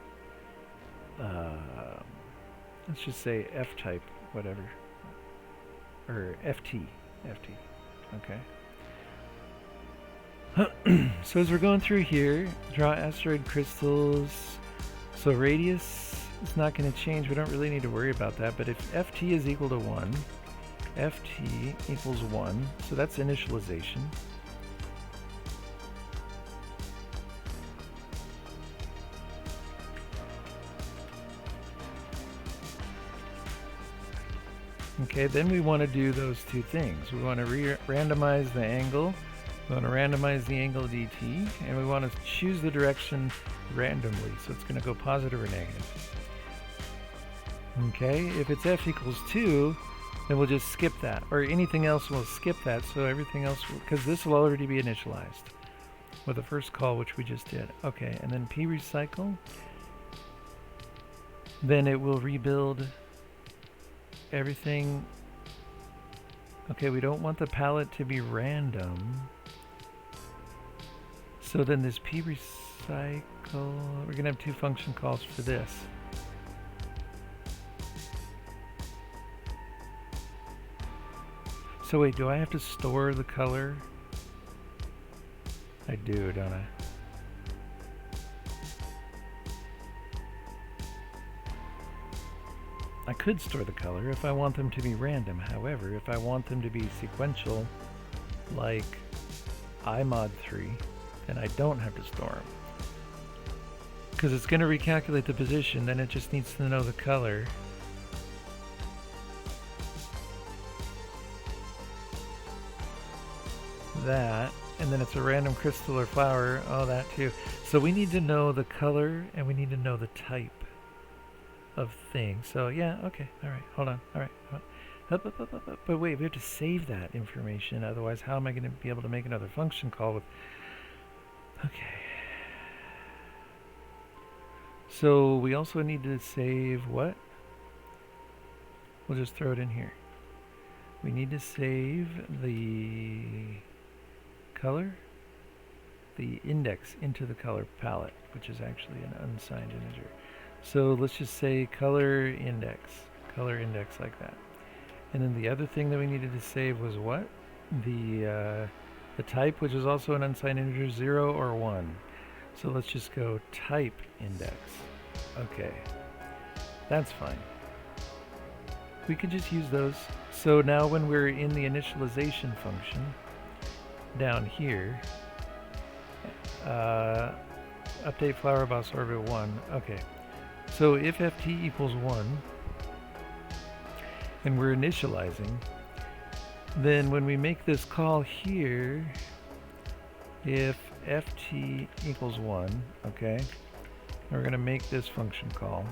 let's just say F type, whatever, or FT, okay. So as we're going through here, draw asteroid crystals. So radius is not going to change. We don't really need to worry about that. But if FT is equal to 1, FT equals 1, so that's initialization. Okay, then we want to do those two things. We want to randomize the angle. We want to randomize the angle dt, and we want to choose the direction randomly, so it's going to go positive or negative. Okay, if it's f equals 2, then we'll just skip that, or anything else will skip that, so everything else, because this will already be initialized with the first call, which we just did. Okay, and then p recycle, then it will rebuild everything. Okay, we don't want the palette to be random, so then this p recycle, we're going to have two function calls for this. So wait, do I have to store the color? I do, don't I? I could store the color if I want them to be random. However, if I want them to be sequential, like imod3, then I don't have to store them. Because it's going to recalculate the position, then it just needs to know the color. That, and then it's a random crystal or flower, oh that too. So we need to know the color and we need to know the type of thing. So yeah, okay, alright, hold on, alright. But wait, we have to save that information, otherwise how am I going to be able to make another function call with... Okay. So we also need to save what? We'll just throw it in here. we need to save the color, the index into the color palette, which is actually an unsigned integer. So let's just say color index like that. And then the other thing that we needed to save was what? The type, which is also an unsigned integer, 0 or 1. So let's just go type index. Okay, that's fine. We could just use those. So now when we're in the initialization function down here, update flower boss orbit 1. Okay, so if ft equals 1 and we're initializing, then when we make this call here, if ft equals 1, okay, we're going to make this function call.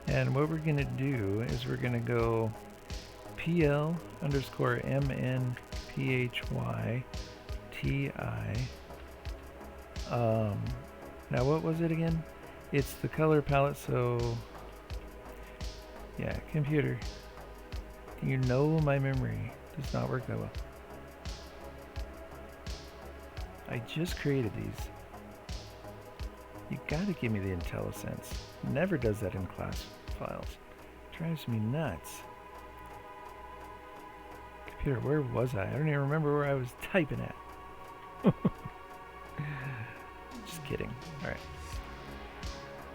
And what we're going to do is we're going to go pl underscore mnphy ti. Now what was it again? It's the color palette, so yeah, computer. You know my memory does not work that well. I just created these. You gotta give me the IntelliSense. Never does that in class files. Drives me nuts. Computer, where was I? I don't even remember where I was typing at. Just kidding. Alright.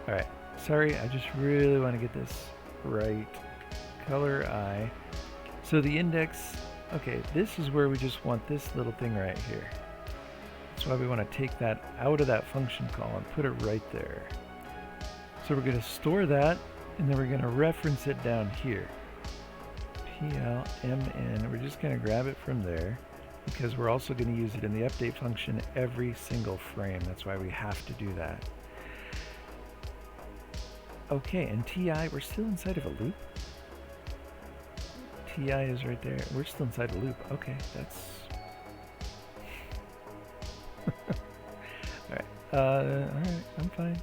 Alright. Sorry, I just really want to get this right. Color I. So the index, okay, this is where we just want this little thing right here. That's why we want to take that out of that function call and put it right there. So we're going to store that, and then we're going to reference it down here. PLMN, we're just going to grab it from there, because we're also going to use it in the update function every single frame. That's why we have to do that. Okay, and TI, we're still inside of a loop. TI is right there. We're still inside a loop. Okay, that's... Alright, I'm fine.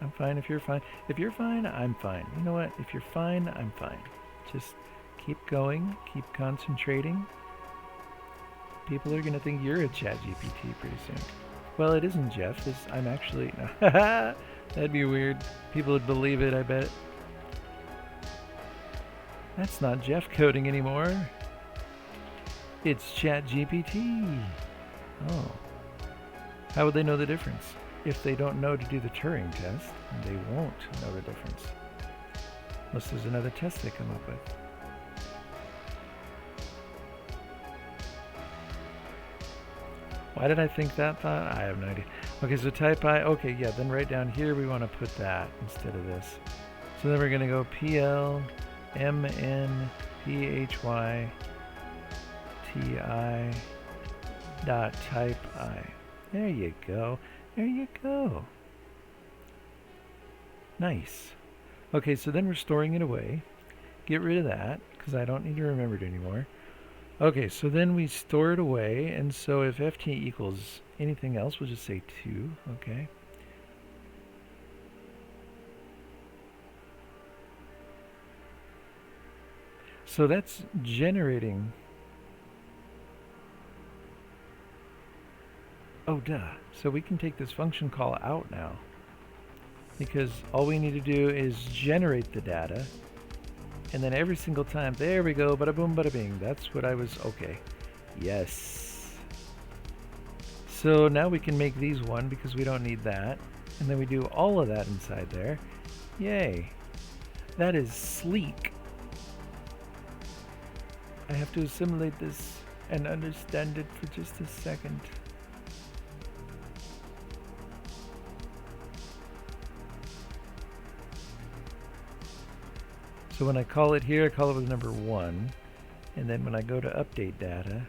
I'm fine if you're fine. If you're fine, I'm fine. You know what? If you're fine, I'm fine. Just keep going, keep concentrating. People are going to think you're a ChatGPT pretty soon. Well, it isn't Jeff. I'm actually... No. That'd be weird. People would believe it, I bet. That's not Jeff coding anymore. It's ChatGPT. Oh. How would they know the difference? If they don't know to do the Turing test, they won't know the difference. Unless there's another test they come up with. Why did I think that thought? I have no idea. Okay, so type I. Okay, yeah, then right down here we want to put that instead of this. So then we're going to go PL MNPHY TI dot type I. There you go. There you go. Nice. Okay, so then we're storing it away. Get rid of that, because I don't need to remember it anymore. Okay, so then we store it away, and so if ft equals anything else, we'll just say 2, okay? So that's generating... Oh, duh. So we can take this function call out now, because all we need to do is generate the data, and then every single time, there we go, bada boom, bada bing. That's what I was, okay. Yes. So now we can make these 1 because we don't need that, and then we do all of that inside there. Yay. That is sleek. I have to assimilate this and understand it for just a second. So when I call it here, I call it with number 1. And then when I go to update data,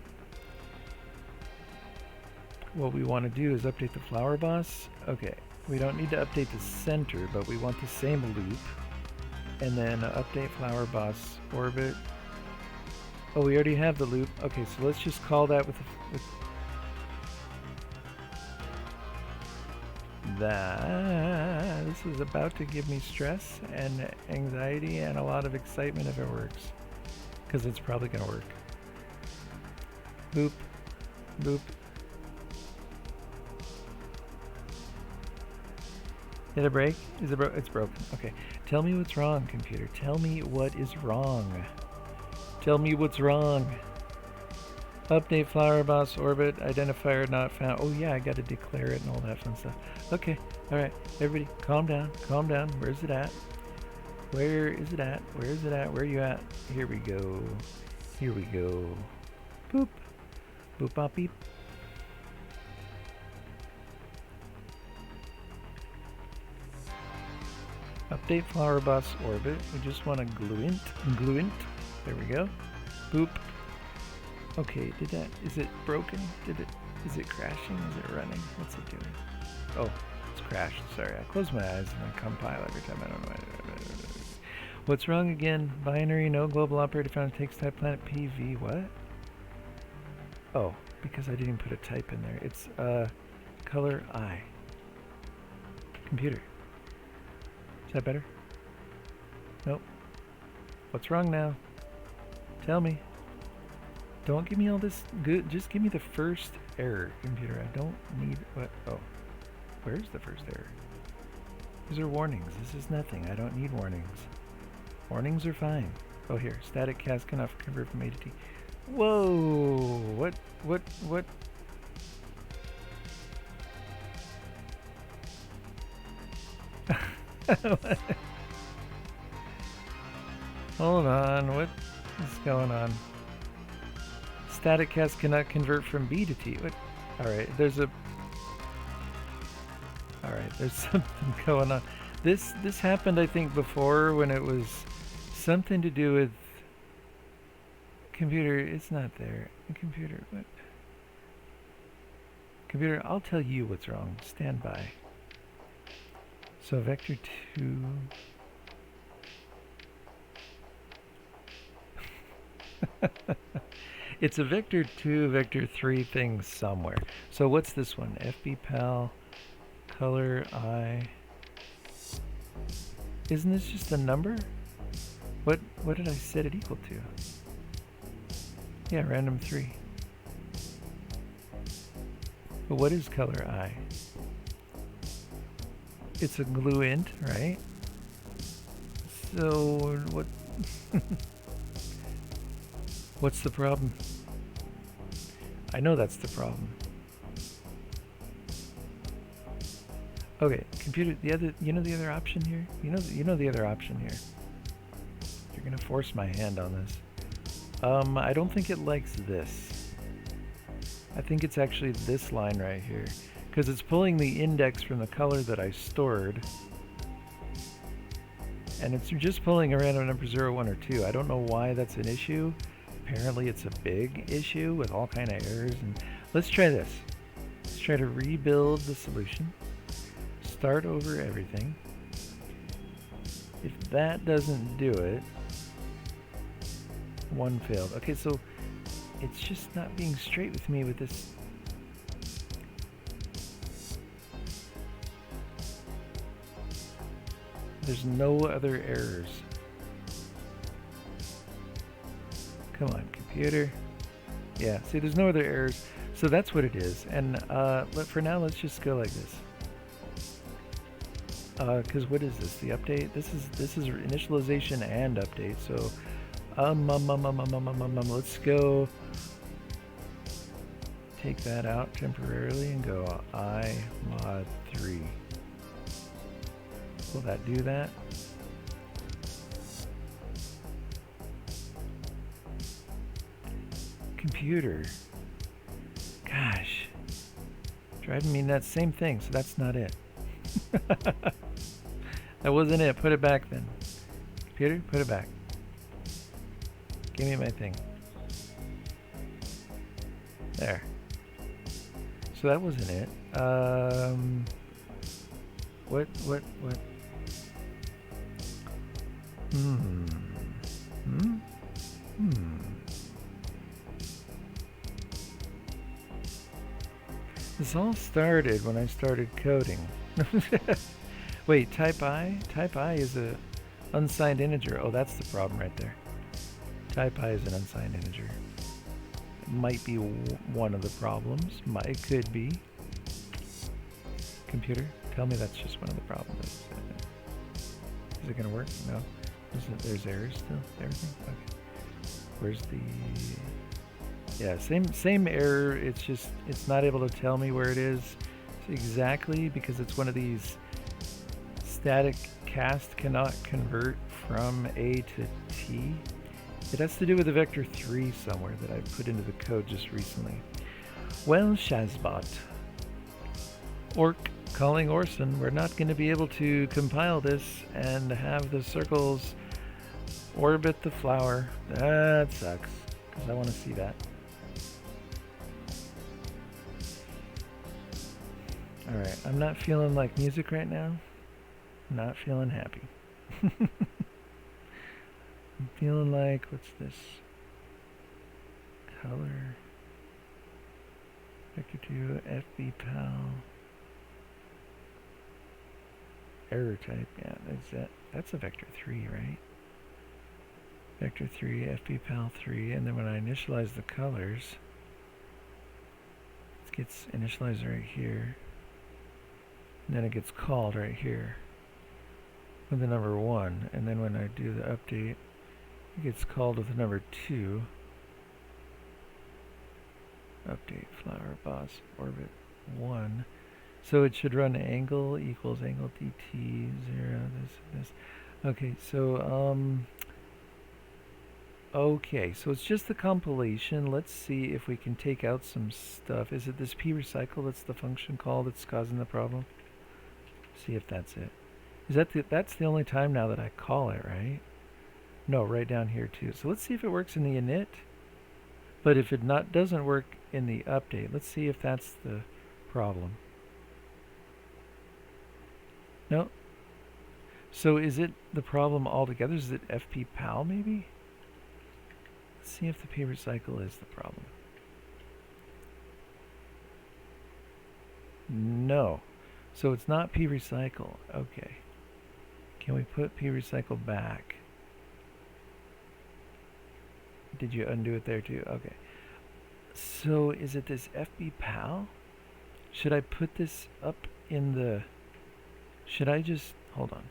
what we want to do is update the flower boss. Okay, we don't need to update the center, but we want the same loop. And then update flower boss orbit. Oh, we already have the loop. Okay, so let's just call that with that. This is about to give me stress and anxiety and a lot of excitement if it works. Because it's probably going to work. Boop. Boop. Did it break? Is it it's broken. Okay. Tell me what's wrong, computer. Tell me what is wrong. Tell me what's wrong. Update flower boss orbit identifier not found. Oh yeah, I gotta declare it and all that fun stuff. Okay. Alright. Everybody calm down. Calm down. Where's it at? Where is it at? Where is it at? Where are you at? Here we go. Here we go. Boop. Boop bop beep. Update flower boss orbit. We just want to gluint. Gluint. There we go. Boop. Okay, did that, is it broken? Is it crashing? Is it running? What's it doing? Oh, it's crashed. Sorry, I close my eyes and I compile every time. I don't know. What's wrong again? Binary, no global operator found, takes type planet PV. What? Oh, because I didn't put a type in there. It's color I. Computer. Is that better? Nope. What's wrong now? Tell me. Don't give me all this good. Just give me the first error, computer. I don't need what? Oh, where's the first error? These are warnings. This is nothing. I don't need warnings. Warnings are fine. Oh, here. Static cast cannot convert from A to T. Whoa! What? Hold on. What is going on? Static cast cannot convert from B to T. What? Alright, there's something going on. This happened, I think, before when it was something to do with computer. It's not there. Computer, what? Computer, I'll tell you what's wrong. Stand by. So vector 2. It's a vector 2, vector 3 thing somewhere. So what's this one? FBPal, color I. Isn't this just a number? What did I set it equal to? Yeah, random 3. But what is color I? It's a gluint, right? So what? What's the problem? I know that's the problem. Okay, computer. You know the other option here. You know the other option here. You're gonna force my hand on this. I don't think it likes this. I think it's actually this line right here, because it's pulling the index from the color that I stored, and it's just pulling a random number 0, 1, or 2. I don't know why that's an issue. Apparently it's a big issue with all kind of errors. And let's try this. Let's try to rebuild the solution. Start over everything. If that doesn't do it, one failed. Okay, so it's just not being straight with me with this. There's no other errors. Come on, computer. Yeah, see, there's no other errors. So that's what it is. And for now, let's just go like this. Because what is this? The update? This is initialization and update. So, let's go. Take that out temporarily and go I mod 3. Will that do that? Computer. Gosh. Driving me nuts. Same thing, so that's not it. That wasn't it. Put it back then. Computer, put it back. Give me my thing. There. So that wasn't it. What? This all started when I started coding. Wait, type I? Type I is a unsigned integer. Oh, that's the problem right there. Type I is an unsigned integer. It might be one of the problems. It could be. Computer, tell me that's just one of the problems. Is it gonna work? No. There's errors still. Everything. Okay. Where's the? Yeah, same error. It's just it's not able to tell me where it is exactly because it's one of these static cast cannot convert from A to T. It has to do with the vector 3 somewhere that I put into the code just recently. Well, Shazbot. Orc calling Orson, we're not going to be able to compile this and have the circles orbit the flower. That sucks, because I want to see that. Alright, I'm not feeling like music right now. Not feeling happy. I'm feeling like, what's this? Color. Vector 2, FBPal. Error type, yeah, that's a vector 3, right? Vector 3, FBPal 3, and then when I initialize the colors, it gets initialized right here. And then it gets called right here with the number 1, and then when I do the update, it gets called with the number 2. Update flower boss orbit 1. So it should run angle equals angle dt 0 this. Okay, so okay, so it's just the compilation. Let's see if we can take out some stuff. Is it this p recycle that's the function call that's causing the problem? See if that's it. Is that that's the only time now that I call it, right? No, right down here too. So let's see if it works in the init. But if it doesn't work in the update, let's see if that's the problem. No. So is it the problem altogether? Is it FPPal maybe? Let's see if the p recycle is the problem. No. So it's not p recycle. Okay. Can we put p recycle back? Did you undo it there too? Okay. So is it this FBPal? Should I put this up in the... Should I just... Hold on.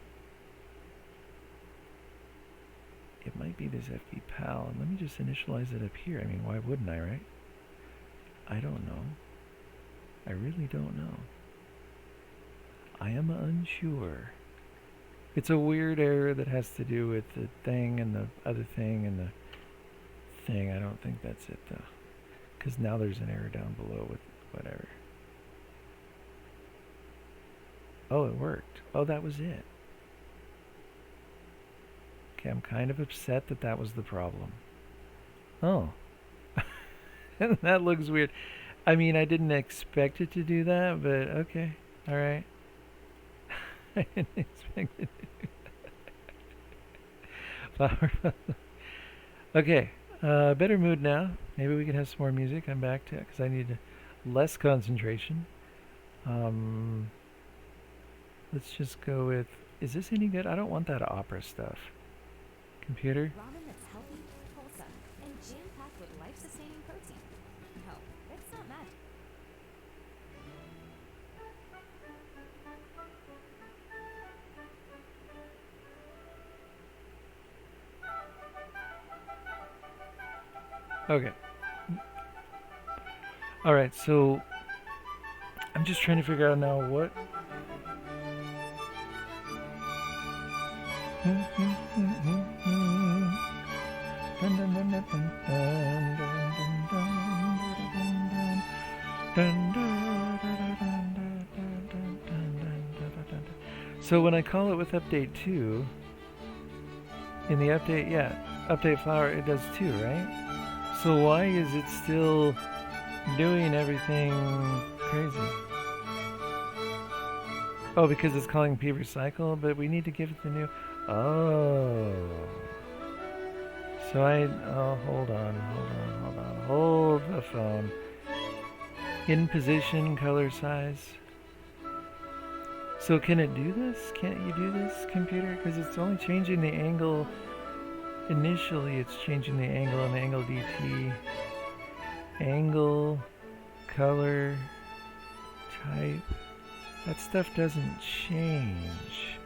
It might be this FBPal. And let me just initialize it up here. I mean, why wouldn't I, right? I don't know. I really don't know. I am unsure. It's a weird error that has to do with the thing and the other thing and the thing. I don't think that's it though. Because now there's an error down below with whatever. Oh, it worked. Oh, that was it. Okay, I'm kind of upset that that was the problem. Oh. That looks weird. I mean, I didn't expect it to do that, but okay. Alright. I didn't expect it to do that. Okay. Better mood now. Maybe we can have some more music. I'm back to it because I need less concentration. Let's just go with... Is this any good? I don't want that opera stuff. Computer? Ramen that's healthy, wholesome, and jam-packed with life-sustaining protein. No, it's not magic. Okay. Alright, so... I'm just trying to figure out now what... So when I call it with update 2, in the update, yeah, update flower, it does 2, right? So why is it still doing everything crazy? Oh, because it's calling p recycle, but we need to give it the new... Oh. So oh, hold on. Hold the phone. In position, color size. So can it do this? Can't you do this, computer? Because it's only changing the angle. Initially, it's changing the angle on the angle DT. Angle, color, type. That stuff doesn't change.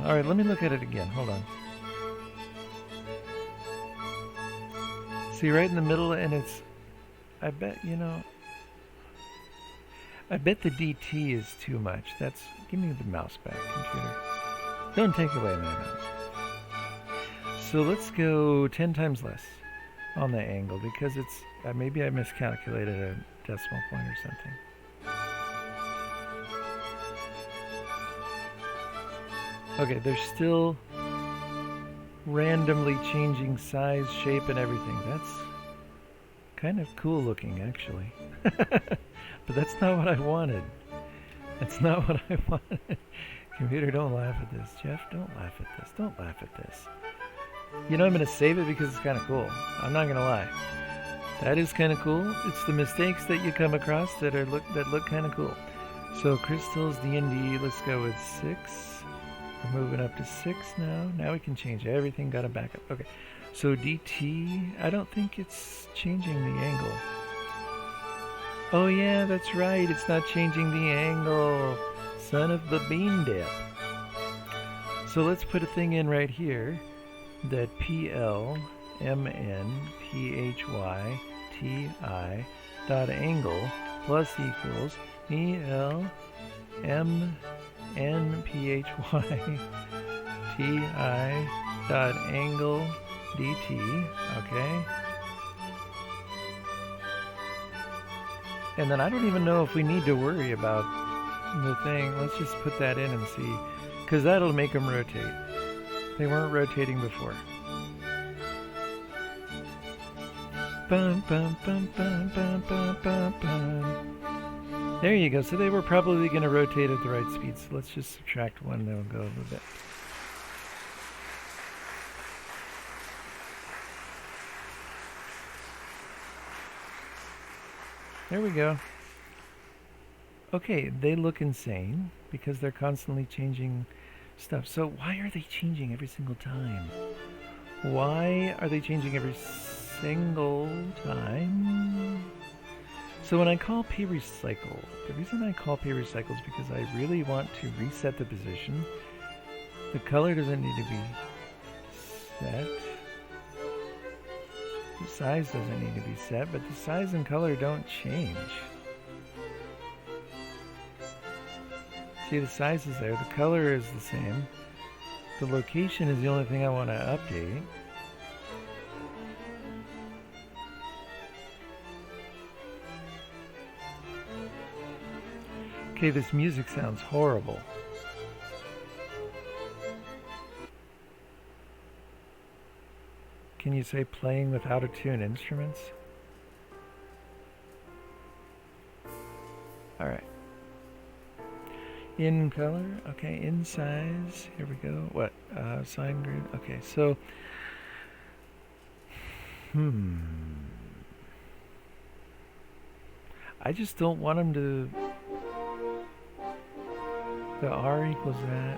Alright, let me look at it again. Hold on. See, right in the middle, and it's... I bet, you know... I bet the DT is too much. That's... Give me the mouse back, computer. Don't take away my mouse. So let's go 10 times less on the angle, because it's... maybe I miscalculated a decimal point or something. Okay, they're still randomly changing size, shape, and everything. That's kind of cool looking, actually. But that's not what I wanted. That's not what I wanted. Computer, don't laugh at this. Jeff, don't laugh at this. Don't laugh at this. You know, I'm going to save it because it's kind of cool. I'm not going to lie. That is kind of cool. It's the mistakes that you come across that look kind of cool. So crystals, D&D, let's go with 6. We're moving up to 6 now. Now we can change everything. Got to back up. Okay. So DT, I don't think it's changing the angle. Oh yeah, that's right. It's not changing the angle. Son of the bean dip. So let's put a thing in right here that PLMNPHYTI dot angle plus equals ELMNPHYTI dot angle DT, okay? And then I don't even know if we need to worry about the thing. Let's just put that in and see, because that'll make them rotate. They weren't rotating before. Bum, bum, bum, bum, bum, bum, bum, bum. There you go. So they were probably going to rotate at the right speed. So let's just subtract 1 and they'll go a little bit. There we go. Okay, they look insane because they're constantly changing stuff. So why are they changing every single time? Why are they changing every single time? So when I call p recycle, the reason I call p recycle is because I really want to reset the position. The color doesn't need to be set. The size doesn't need to be set, but the size and color don't change. See, the size is there, the color is the same. The location is the only thing I want to update. Okay, this music sounds horrible. Can you say playing with out-of-tune instruments? Alright. In color, okay, in size, here we go. What? Sine grid, okay, so I just don't want them to, the R equals that.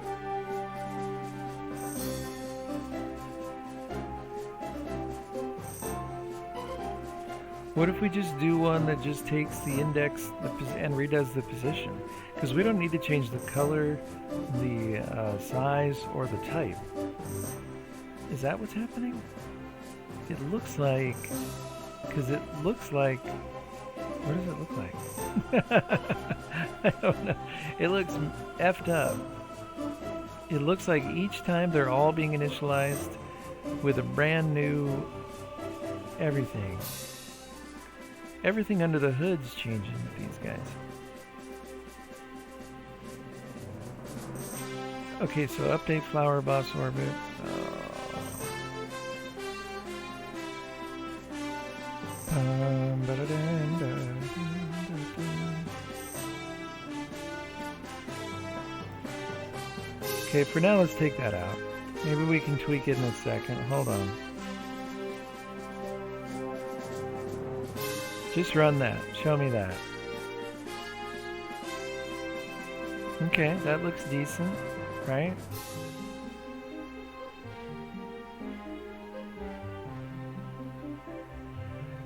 What if we just do one that just takes the index and redoes the position? Because we don't need to change the color, the size, or the type. Is that what's happening? It looks like... Because it looks like... What does it look like? I don't know. It looks effed up. It looks like each time they're all being initialized with a brand new everything. Everything under the hood's changing with these guys. Okay, so update flower boss orbit. Okay, for now, let's take that out. Maybe we can tweak it in a second. Hold on. Just run that. Show me that. Okay, that looks decent, right?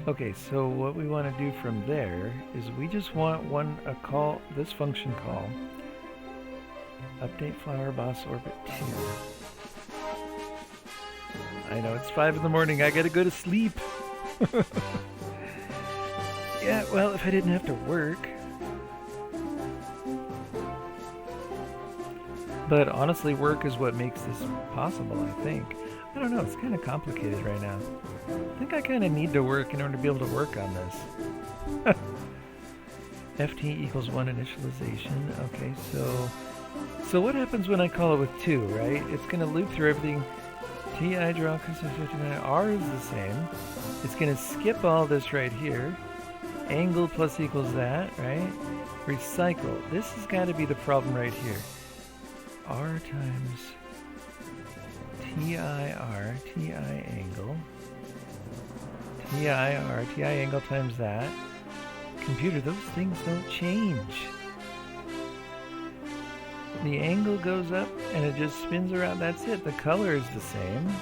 Okay, so what we want to do from there is we just want this function call, update flower boss orbit 2. I know it's 5 in the morning, I gotta go to sleep. Yeah, well, if I didn't have to work. But honestly, work is what makes this possible, I think. I don't know, it's kind of complicated right now. I think I kind of need to work in order to be able to work on this. ft equals 1 initialization. Okay, so what happens when I call it with 2, right? It's going to loop through everything. Ti draw consistent 59. R is the same. It's going to skip all this right here. Angle plus equals that, right? Recycle. This has got to be the problem right here. R times TIR, TI angle. TIR, TI angle times that. Computer, those things don't change. The angle goes up and it just spins around. That's it. The color is the same.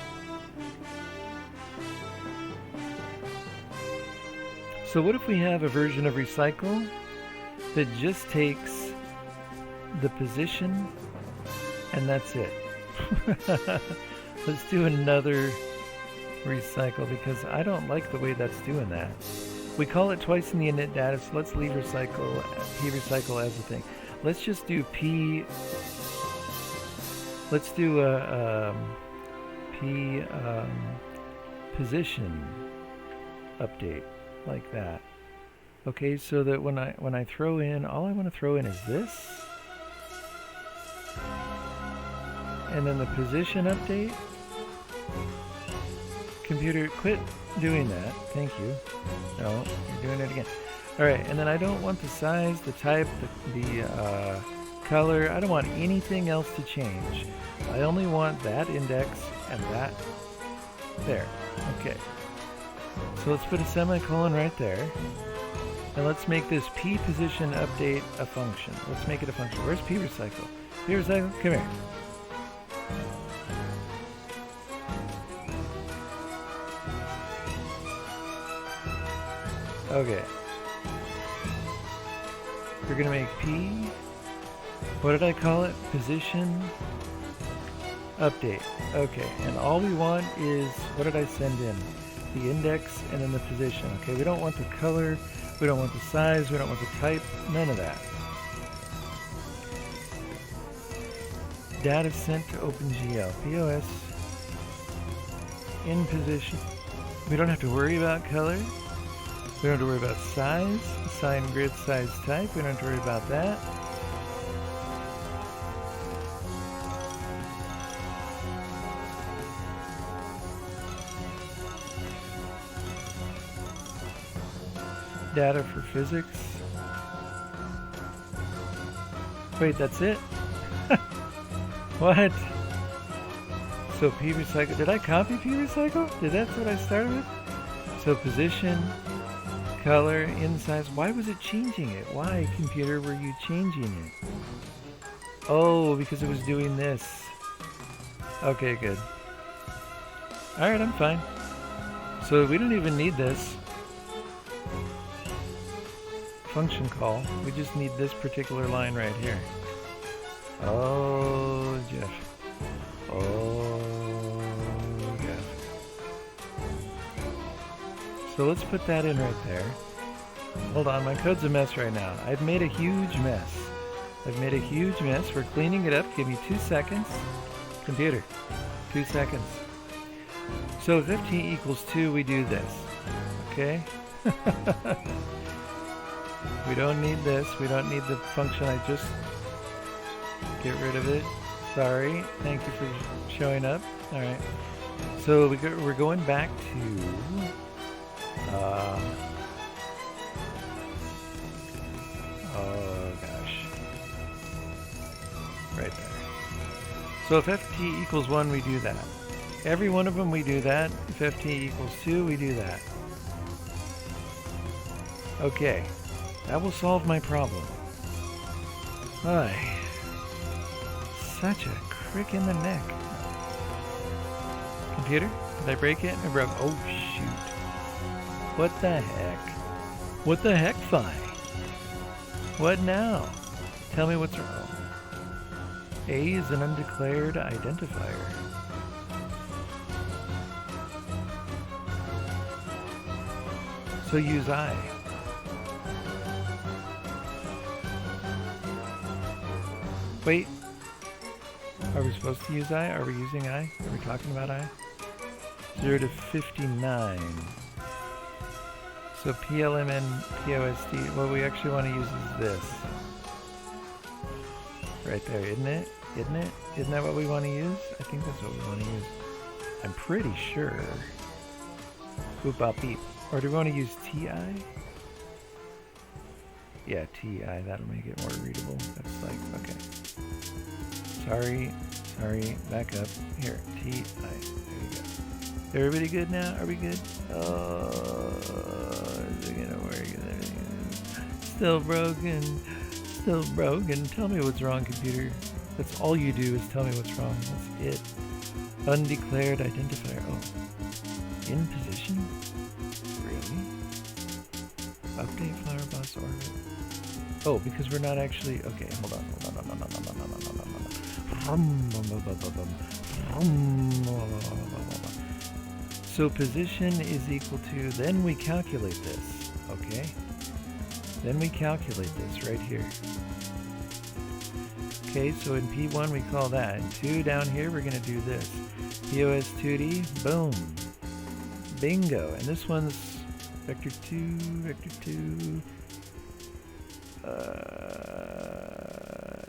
So what if we have a version of recycle that just takes the position and that's it? Let's do another recycle because I don't like the way that's doing that. We call it twice in the init data, so let's leave recycle, p recycle as a thing. Let's just do p. Let's do a p position update like that. Okay, so that when I throw in, all I want to throw in is this, and then the position update. Computer, quit doing that. Thank you. No, you're doing it again. All right, and then I don't want the size, the type, the color. I don't want anything else to change. I only want that index and that there. Okay. So let's put a semicolon right there. And let's make this p position update a function. Let's make it a function. Where's p recycle? P recycle, come here. Okay. We're gonna make p, what did I call it? Position update. Okay, and all we want is, what did I send in? The index and then the position. Okay, we don't want the color, we don't want the size, we don't want the type, none of that. Data sent to OpenGL. POS in position. We don't have to worry about color. We don't have to worry about size, assign grid size type. We don't have to worry about that. Data for physics. Wait, that's it? What? So p recycle. Did I copy p recycle? That's what I started with? So position, color, in size. Why was it changing it? Why, computer, were you changing it? Oh, because it was doing this. Okay, good. Alright, I'm fine. So we don't even need this function call. We just need this particular line right here. Oh, Jeff. Oh, Jeff. So let's put that in right there. Hold on, my code's a mess right now. I've made a huge mess. We're cleaning it up. Give me 2 seconds. Computer, 2 seconds. So if ft equals 2, we do this. Okay? We don't need this. We don't need the function. I just get rid of it. Sorry. Thank you for showing up. All right. So we're going back to oh gosh, right there. So if ft equals 1, we do that. Every one of them we do that. If ft equals 2, we do that. Okay, that will solve my problem. Ay, such a crick in the neck. Computer, did I break it? I broke. Oh shoot! What the heck? What the heck, Phi? What now? Tell me what's wrong. A is an undeclared identifier. So use I. Wait. Are we supposed to use I? Are we using I? Are we talking about I? 0 to 59. So PLMN POSD, what we actually want to use is this. Right there, isn't it? Isn't it? Isn't that what we want to use? I think that's what we want to use. I'm pretty sure. Boop bop beep. Or do we want to use TI? Yeah, TI, that'll make it more readable. That's like, okay. Sorry, back up. Here, TI. There you go. Everybody good now? Are we good? Oh, is it gonna work? Still broken. Still broken. Tell me what's wrong, computer. That's all you do is tell me what's wrong. That's it. Undeclared identifier. Oh. In position? Really? Update flower bus orbit. Oh, because we're not actually... Okay, hold on. So position is equal to... Then we calculate this. Okay? Then we calculate this right here. Okay, so in P1 we call that. In 2 down here we're going to do this. POS2D, boom. Bingo. And this one's vector 2, vector 2.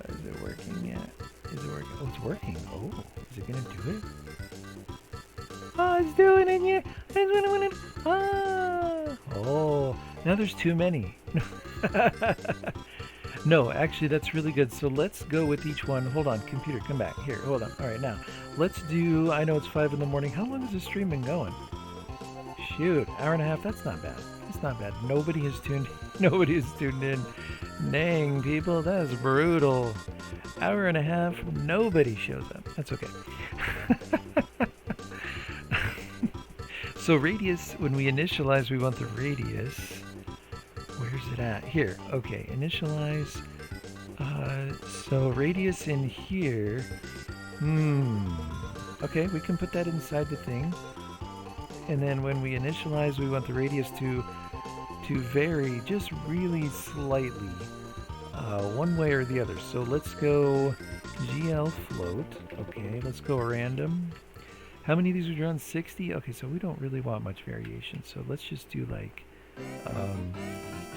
Is it working yet? Is it working? Oh, it's working. Oh, is it going to do it? Oh, it's doing it yet. It's doing it. Ah. Oh, now there's too many. No, actually, that's really good. So let's go with each one. Hold on, computer, come back. Here, hold on. All right, now, let's do, I know it's 5 in the morning. How long has this stream been going? Shoot, hour and a half. That's not bad. It's not bad. Nobody has tuned in. Dang, people, that is brutal. Hour and a half, nobody shows up. That's okay. So radius, when we initialize, we want the radius. Where's it at? Here. Okay, initialize. So radius in here. Okay, we can put that inside the thing. And then when we initialize, we want the radius to vary just really slightly, one way or the other. So let's go GL float. Okay, let's go random. How many of these are drawn? 60? Okay, so we don't really want much variation. So let's just do like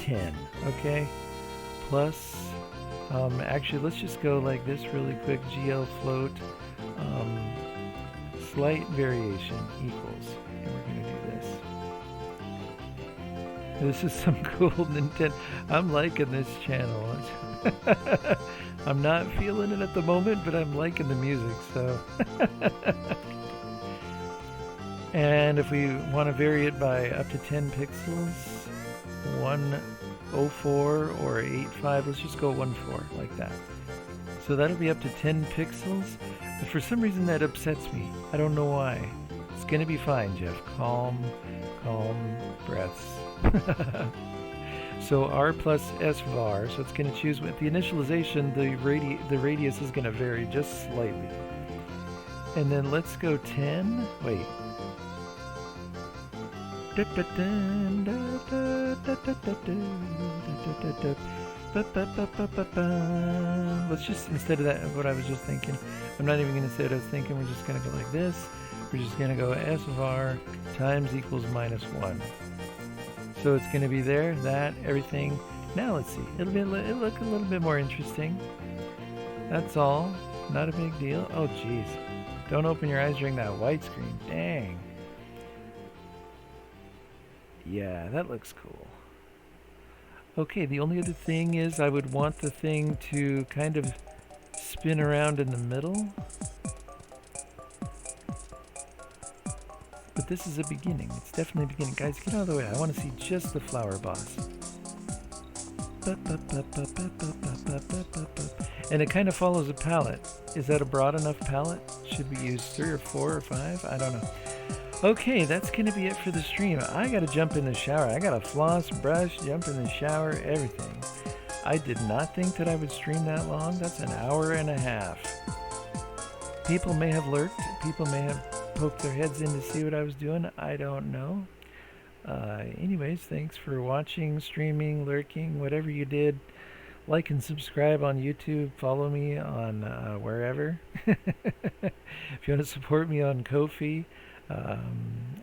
10. Okay, plus, actually let's just go like this really quick. GL float, slight variation equals. And we're going to do this. This is some cool Nintendo. I'm liking this channel. I'm not feeling it at the moment, but I'm liking the music, so. And if we want to vary it by up to 10 pixels, 104 or 85, let's just go 14, like that. So that'll be up to 10 pixels. But for some reason that upsets me. I don't know why. It's going to be fine, Jeff. Calm breaths. So R plus S var, so it's going to choose with the initialization, the radius is going to vary just slightly. And then let's go 10. Wait. Let's just, instead of that, what I was just thinking, I'm not even going to say what I was thinking, we're just going to go like this. We're just going to go S var times equals -1. So it's going to be there, that, everything. Now let's see. It'll look a little bit more interesting. That's all. Not a big deal. Oh, jeez. Don't open your eyes during that white screen. Dang. Yeah, that looks cool. Okay, the only other thing is I would want the thing to kind of spin around in the middle. But this is a beginning. It's definitely a beginning. Guys, get out of the way. I want to see just the flower boss. And it kind of follows a palette. Is that a broad enough palette? Should we use 3 or 4 or 5? I don't know. Okay, that's going to be it for the stream. I got to jump in the shower. I got to floss, brush, jump in the shower, everything. I did not think that I would stream that long. That's an hour and a half. People may have lurked. People may have poked their heads in to see what I was doing. I don't know. Anyways, thanks for watching, streaming, lurking, whatever you did. Like and subscribe on YouTube. Follow me on wherever. If you want to support me on Ko-fi.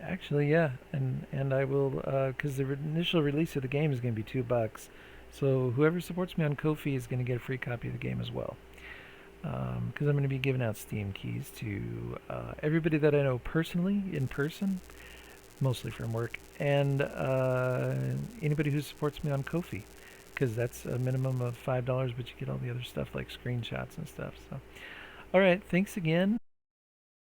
Actually, yeah. And I will, because the initial release of the game is going to be $2. So whoever supports me on Ko-fi is going to get a free copy of the game as well. Because I'm going to be giving out Steam keys to everybody that I know personally, in person, mostly from work, and anybody who supports me on Ko-fi, because that's a minimum of $5, but you get all the other stuff like screenshots and stuff. So, all right, thanks again.